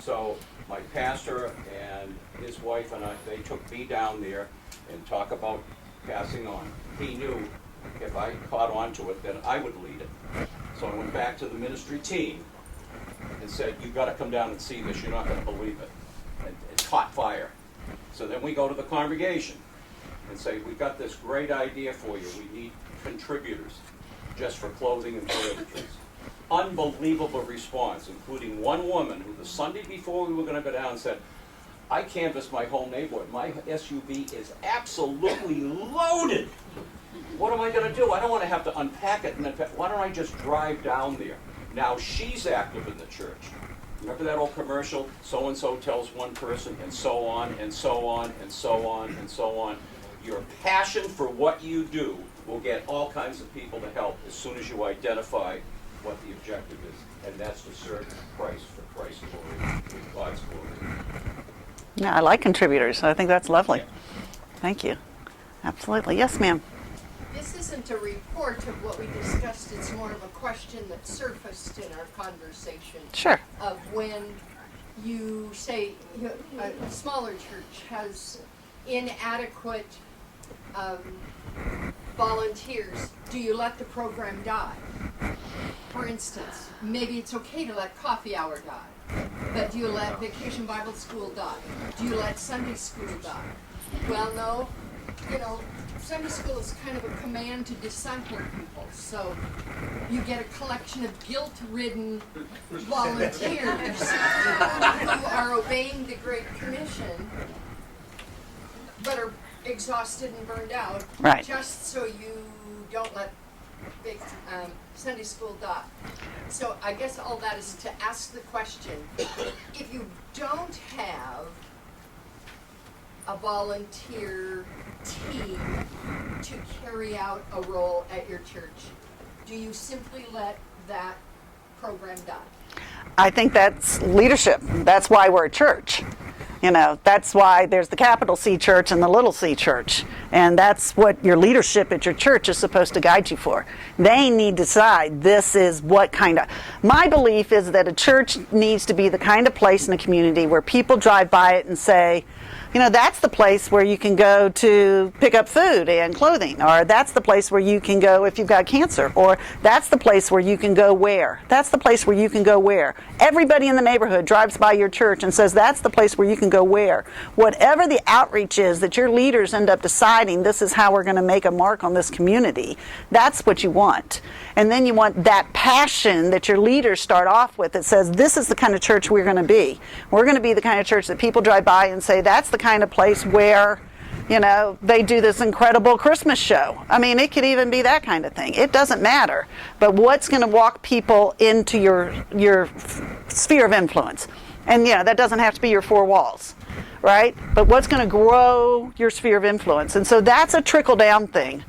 So my pastor and his wife and I, they took me down there and talk about passing on. He knew if I caught on to it, then I would lead it. So I went back to the ministry team and said, you've got to come down and see this, you're not going to believe it. And it caught fire. So then we go to the congregation, and say, we've got this great idea for you. We need contributors just for clothing and toiletries. Unbelievable response, including one woman who the Sunday before we were going to go down said, I canvassed my whole neighborhood. My SUV is absolutely loaded. What am I going to do? I don't want to have to unpack it. Why don't I just drive down there? Now she's active in the church. Remember that old commercial? So-and-so tells one person, and so on, and so on, and so on, and so on. Your passion for what you do will get all kinds of people to help as soon as you identify what the objective is. And that's to serve Christ for Christ's glory, for God's glory. Yeah, I like contributors. I think that's lovely. Thank you. Absolutely. Yes, ma'am. This isn't a report of what we discussed, it's more of a question that surfaced in our conversation. Sure. Of when you say a smaller church has inadequate volunteers, do you let the program die? For instance, maybe it's okay to let coffee hour die, but do you let Vacation Bible School die? Do you let Sunday school die? Well, no, Sunday school is kind of a command to disciple people, so you get a collection of guilt-ridden volunteers who are obeying the Great Commission, but are exhausted and burned out, Right. just so you don't let big Sunday school die. So I guess all that is to ask the question, if you don't have a volunteer team to carry out a role at your church, do you simply let that program die? I think that's leadership. That's why we're a church. That's why there's the capital C church and the little c church. And that's what your leadership at your church is supposed to guide you for. They need to decide this is what kind of... My belief is that a church needs to be the kind of place in a community where people drive by it and say, that's the place where you can go to pick up food and clothing, or that's the place where you can go if you've got cancer, or that's the place where you can go where. That's the place where you can go where. Everybody in the neighborhood drives by your church and says, that's the place where you can go where. Whatever the outreach is that your leaders end up deciding, this is how we're going to make a mark on this community, that's what you want. And then you want that passion that your leaders start off with that says, this is the kind of church we're going to be. We're going to be the kind of church that people drive by and say, that's the kind of place where, they do this incredible Christmas show. I mean, it could even be that kind of thing. It doesn't matter. But what's going to walk people into your sphere of influence? And, that doesn't have to be your four walls, right? But what's going to grow your sphere of influence? And so that's a trickle-down thing.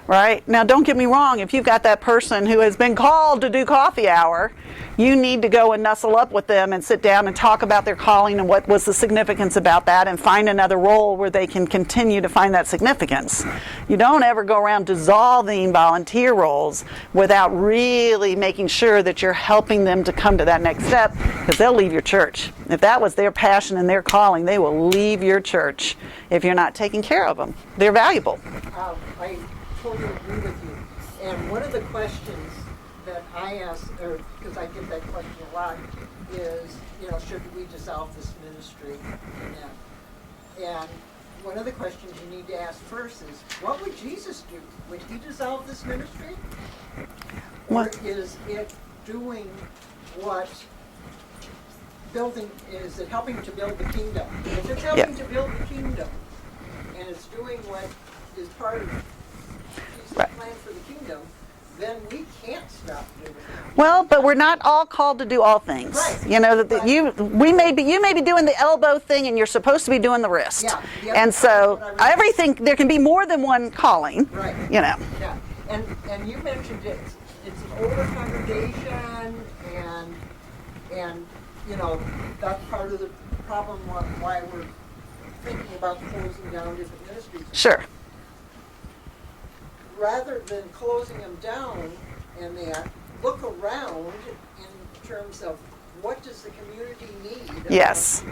Right? Now, don't get me wrong. If you've got that person who has been called to do coffee hour, you need to go and nuzzle up with them and sit down and talk about their calling and what was the significance about that, and find another role where they can continue to find that significance. You don't ever go around dissolving volunteer roles without really making sure that you're helping them to come to that next step, because they'll leave your church. If that was their passion and their calling, they will leave your church if you're not taking care of them. They're valuable. I totally agree with you. And one of the questions that I ask, because I get that question a lot, is, should we dissolve this ministry? And one of the questions you need to ask first is, what would Jesus do? Would he dissolve this ministry? Or is it doing what is it helping to build the kingdom? If it's helping to build the kingdom, and it's doing what is part of Jesus' plan for the kingdom, then we can't stop doing it. Well, but we're not all called to do all things. Right. You may be doing the elbow thing, and you're supposed to be doing the wrist. Yeah. And so everything, there can be more than one calling. Right. Yeah. And you mentioned it's an older congregation, and that's part of the problem why we're thinking about closing down different ministries. Sure. Rather than closing them down and that, look around in terms of what does the community need? Yes.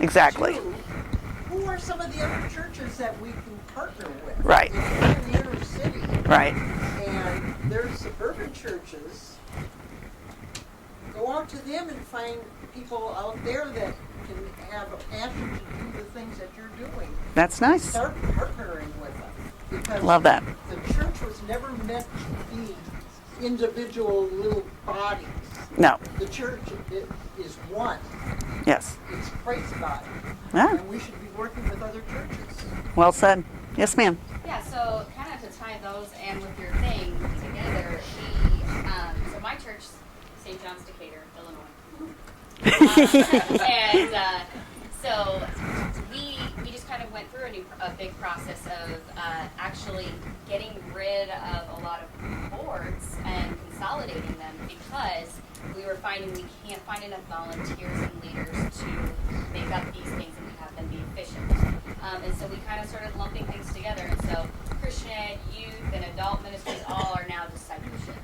Exactly. Two, who are some of the other churches that we can partner with? Right. If we're in the inner city. Right. And there's suburban churches. Go out out to them and find people out there that can have a passion to do the things that you're doing. That's nice. Start partnering with them. Because Love that. the church was never meant to be individual little bodies. No. The church is one. Yes. It's Christ's body. Yeah. And we should be working with other churches. Well said. Yes, ma'am. Yeah, so kind of to tie those and with your thing together, so my church, St. John's Decatur, Illinois. So we just kind of went through a big process of actually getting rid of a lot of boards and consolidating them because we were finding we can't find enough volunteers and leaders to make up these things and have them be efficient. And so we kind of started lumping things together. And so Christian ed, youth, and adult ministries all are now discipleship.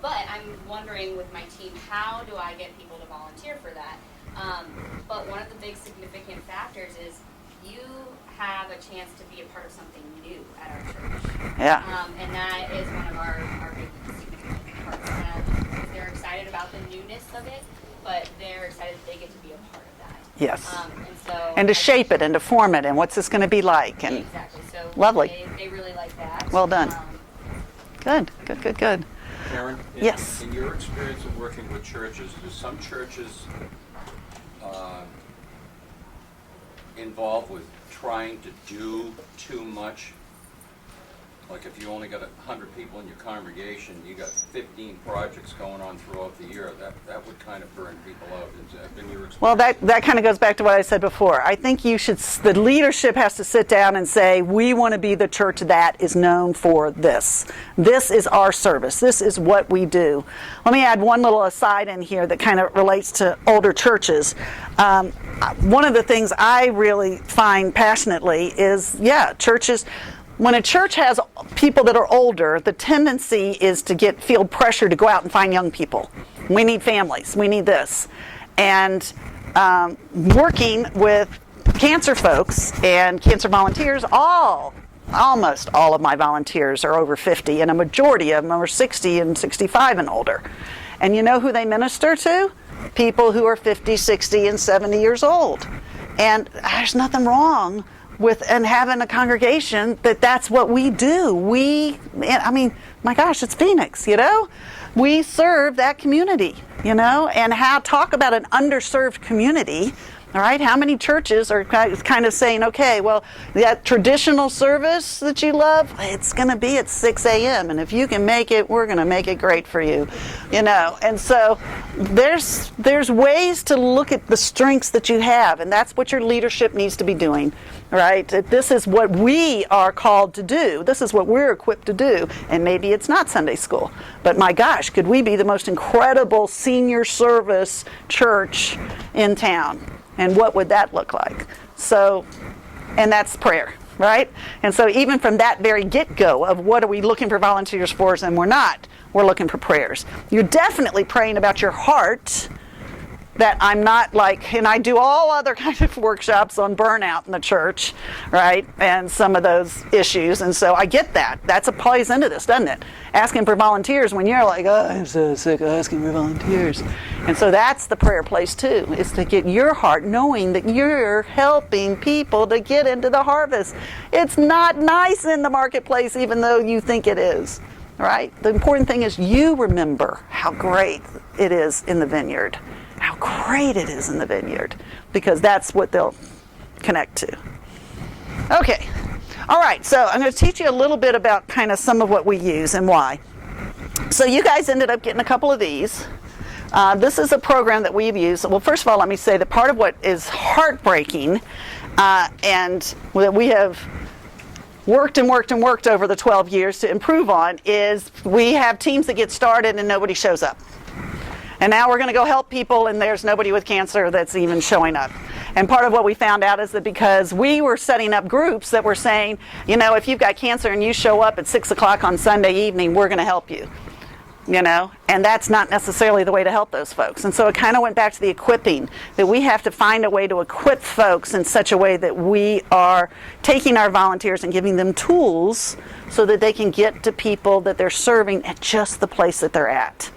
But I'm wondering with my team, how do I get people to volunteer for that? But one of the big significant factors is you have a chance to be a part of something new at our church. Yeah. And that is one of our big significant parts. They're excited about the newness of it, but they're excited that they get to be a part of that. Yes. And to shape it and to form it and what's this going to be like. And exactly. So lovely. They really like that. Well done. Good. Karen, Yes. in your experience of working with churches, do some churches involved with trying to do too much? Like if you only got 100 people in your congregation, you got 15 projects going on throughout the year, that would kind of burn people out. Has that been your experience? Well, that kind of goes back to what I said before. I think the leadership has to sit down and say, we want to be the church that is known for this. This is our service. This is what we do. Let me add one little aside in here that kind of relates to older churches. One of the things I really find passionately is, churches. When a church has people that are older, the tendency is to feel pressure to go out and find young people. We need families. We need this. And working with cancer folks and cancer volunteers, almost all of my volunteers are over 50, and a majority of them are 60 and 65 and older. And you know who they minister to? People who are 50, 60, and 70 years old. And there's nothing wrong with and having a congregation that's what we do. My gosh, it's Phoenix, we serve that community, and talk about an underserved community. All right, how many churches are kind of saying, okay, well, that traditional service that you love, it's going to be at 6 a.m. and if you can make it, we're going to make it great for you, And so there's ways to look at the strengths that you have, and that's what your leadership needs to be doing, right? This is what we are called to do. This is what we're equipped to do, and maybe it's not Sunday school, but my gosh, could we be the most incredible senior service church in town? And what would that look like? So, and that's prayer, right? And so even from that very get-go of what are we looking for volunteers for, and we're looking for prayers. You're definitely praying about your heart, that I'm not and I do all other kinds of workshops on burnout in the church, right? And some of those issues. And so I get that. That's plays into this, doesn't it? Asking for volunteers when you're like, oh, I'm so sick of asking for volunteers. And so that's the prayer place too, is to get your heart knowing that you're helping people to get into the harvest. It's not nice in the marketplace, even though you think it is, right? The important thing is you remember how great it is in the vineyard. How great it is in the vineyard, because that's what they'll connect to. Okay. All right. So I'm going to teach you a little bit about kind of some of what we use and why. So you guys ended up getting a couple of these. This is a program that we've used. Well, first of all, let me say that part of what is heartbreaking and that we have worked over the 12 years to improve on is we have teams that get started and nobody shows up. And now we're going to go help people, and there's nobody with cancer that's even showing up. And part of what we found out is that because we were setting up groups that were saying, if you've got cancer and you show up at 6 o'clock on Sunday evening, we're going to help you. And that's not necessarily the way to help those folks. And so it kind of went back to the equipping, that we have to find a way to equip folks in such a way that we are taking our volunteers and giving them tools so that they can get to people that they're serving at just the place that they're at.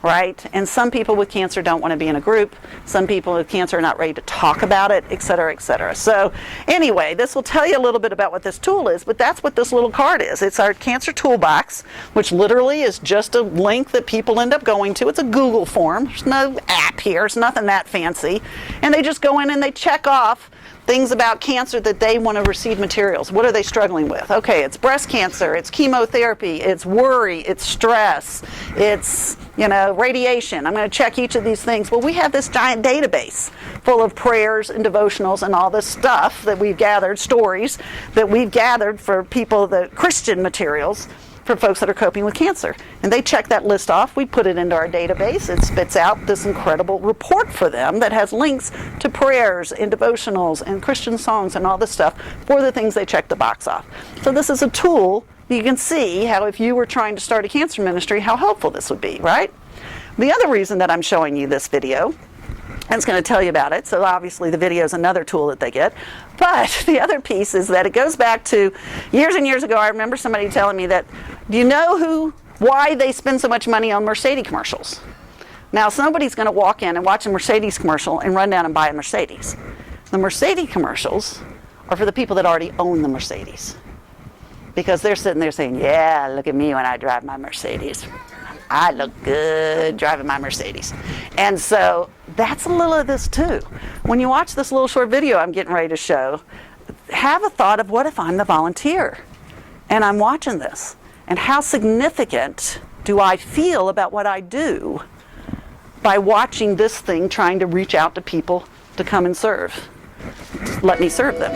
right? And some people with cancer don't want to be in a group. Some people with cancer are not ready to talk about it, et cetera, et cetera. So anyway, this will tell you a little bit about what this tool is, but that's what this little card is. It's our cancer toolbox, which literally is just a link that people end up going to. It's a Google form. There's no app here. It's nothing that fancy. And they just go in and they check off things about cancer that they want to receive materials. What are they struggling with? Okay, it's breast cancer, it's chemotherapy, it's worry, it's stress, it's, radiation. I'm going to check each of these things. Well, we have this giant database full of prayers and devotionals and all this stuff that we've gathered, stories that we've gathered for people, the Christian materials, for folks that are coping with cancer. And they check that list off. We put it into our database. It spits out this incredible report for them that has links to prayers and devotionals and Christian songs and all this stuff for the things they check the box off. So this is a tool. You can see how if you were trying to start a cancer ministry, how helpful this would be, right? The other reason that I'm showing you this video, and it's going to tell you about it, so obviously the video is another tool that they get. But the other piece is that it goes back to years and years ago. I remember somebody telling me that, do you know why they spend so much money on Mercedes commercials? Now, somebody's going to walk in and watch a Mercedes commercial and run down and buy a Mercedes. The Mercedes commercials are for the people that already own the Mercedes. Because they're sitting there saying, yeah, look at me when I drive my Mercedes. I look good driving my Mercedes. And so that's a little of this too. When you watch this little short video I'm getting ready to show, have a thought of what if I'm the volunteer and I'm watching this? And how significant do I feel about what I do by watching this thing trying to reach out to people to come and serve? Let me serve them.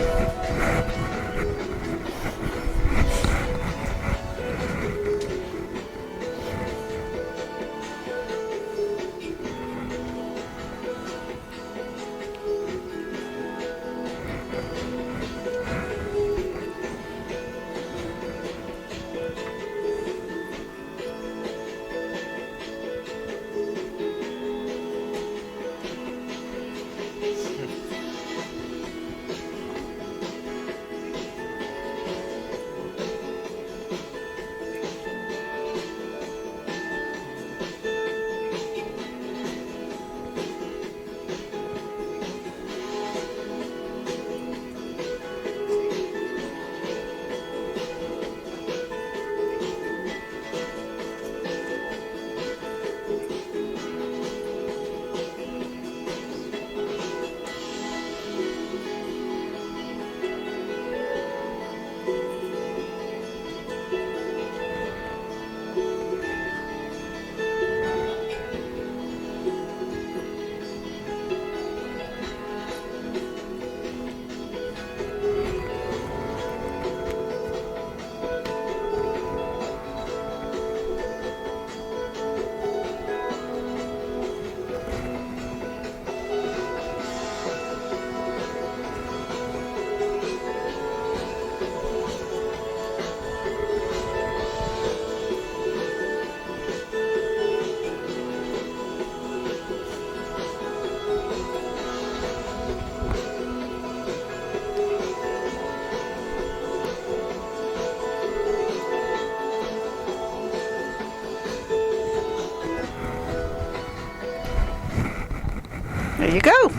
There you go.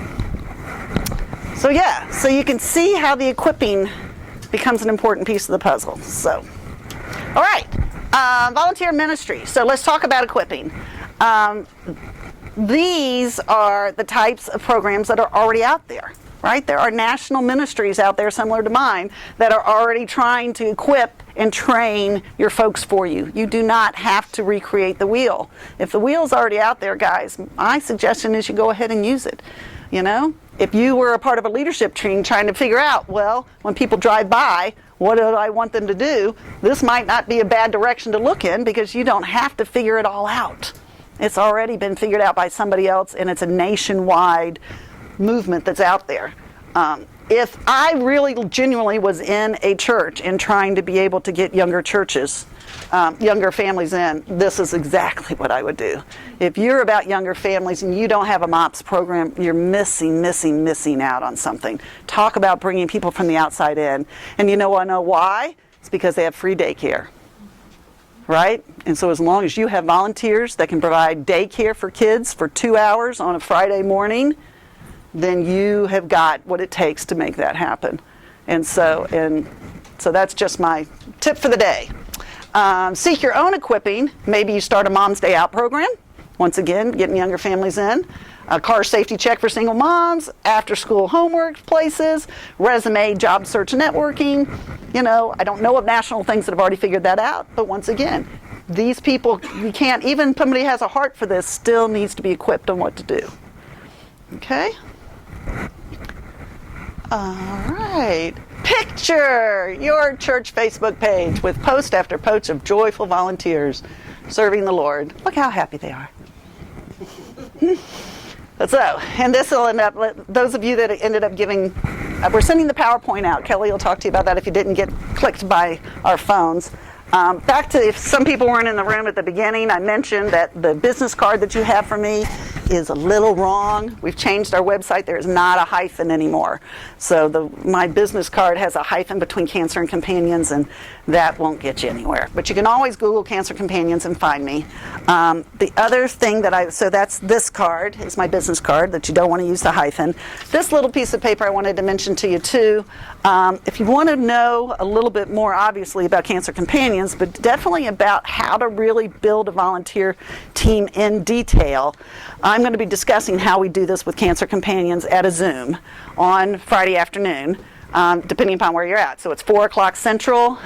So you can see how the equipping becomes an important piece of the puzzle. So, all right, volunteer ministry. So let's talk about equipping. These are the types of programs that are already out there, right? There are national ministries out there similar to mine that are already trying to equip and train your folks for you. You do not have to recreate the wheel. If the wheel's already out there, guys, my suggestion is you go ahead and use it. If you were a part of a leadership team trying to figure out, well, when people drive by, what do I want them to do? This might not be a bad direction to look in because you don't have to figure it all out. It's already been figured out by somebody else, and it's a nationwide movement that's out there. If I really genuinely was in a church and trying to be able to get younger churches, younger families in, this is exactly what I would do. If you're about younger families and you don't have a MOPS program, you're missing out on something. Talk about bringing people from the outside in. And I know why? It's because they have free daycare. right? And so as long as you have volunteers that can provide daycare for kids for 2 hours on a Friday morning, then you have got what it takes to make that happen. And so that's just my tip for the day. Seek your own equipping. Maybe you start a Mom's Day Out program. Once again, getting younger families in. A car safety check for single moms, after school homework places, resume, job search networking. I don't know of national things that have already figured that out, but once again, these people, you can't, even somebody who has a heart for this still needs to be equipped on what to do. Okay? All right. Picture your church Facebook page with post after post of joyful volunteers serving the Lord. Look how happy they are. So, and this will end up, those of you that ended up giving, we're sending the PowerPoint out. Kelly will talk to you about that if you didn't get clicked by our phones. Back to, if some people weren't in the room at the beginning, I mentioned that the business card that you have for me is a little wrong. We've changed our website. There is not a hyphen anymore. So my business card has a hyphen between Cancer and Companions, and that won't get you anywhere. But you can always Google Cancer Companions and find me. The other thing so that's this card, is my business card, that you don't want to use the hyphen. This little piece of paper I wanted to mention to you too. If you want to know a little bit more, obviously, about Cancer Companions, but definitely about how to really build a volunteer team in detail, I'm going to be discussing how we do this with Cancer Companions at a Zoom on Friday afternoon, depending upon where you're at. So it's 4 o'clock Central,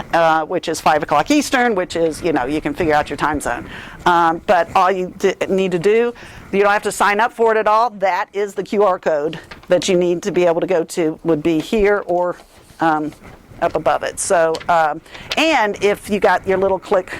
which is 5 o'clock Eastern, which is, you can figure out your time zone. But all you need to do, you don't have to sign up for it at all. That is the QR code that you need to be able to go to, would be here or up above it. So, and if you got your little click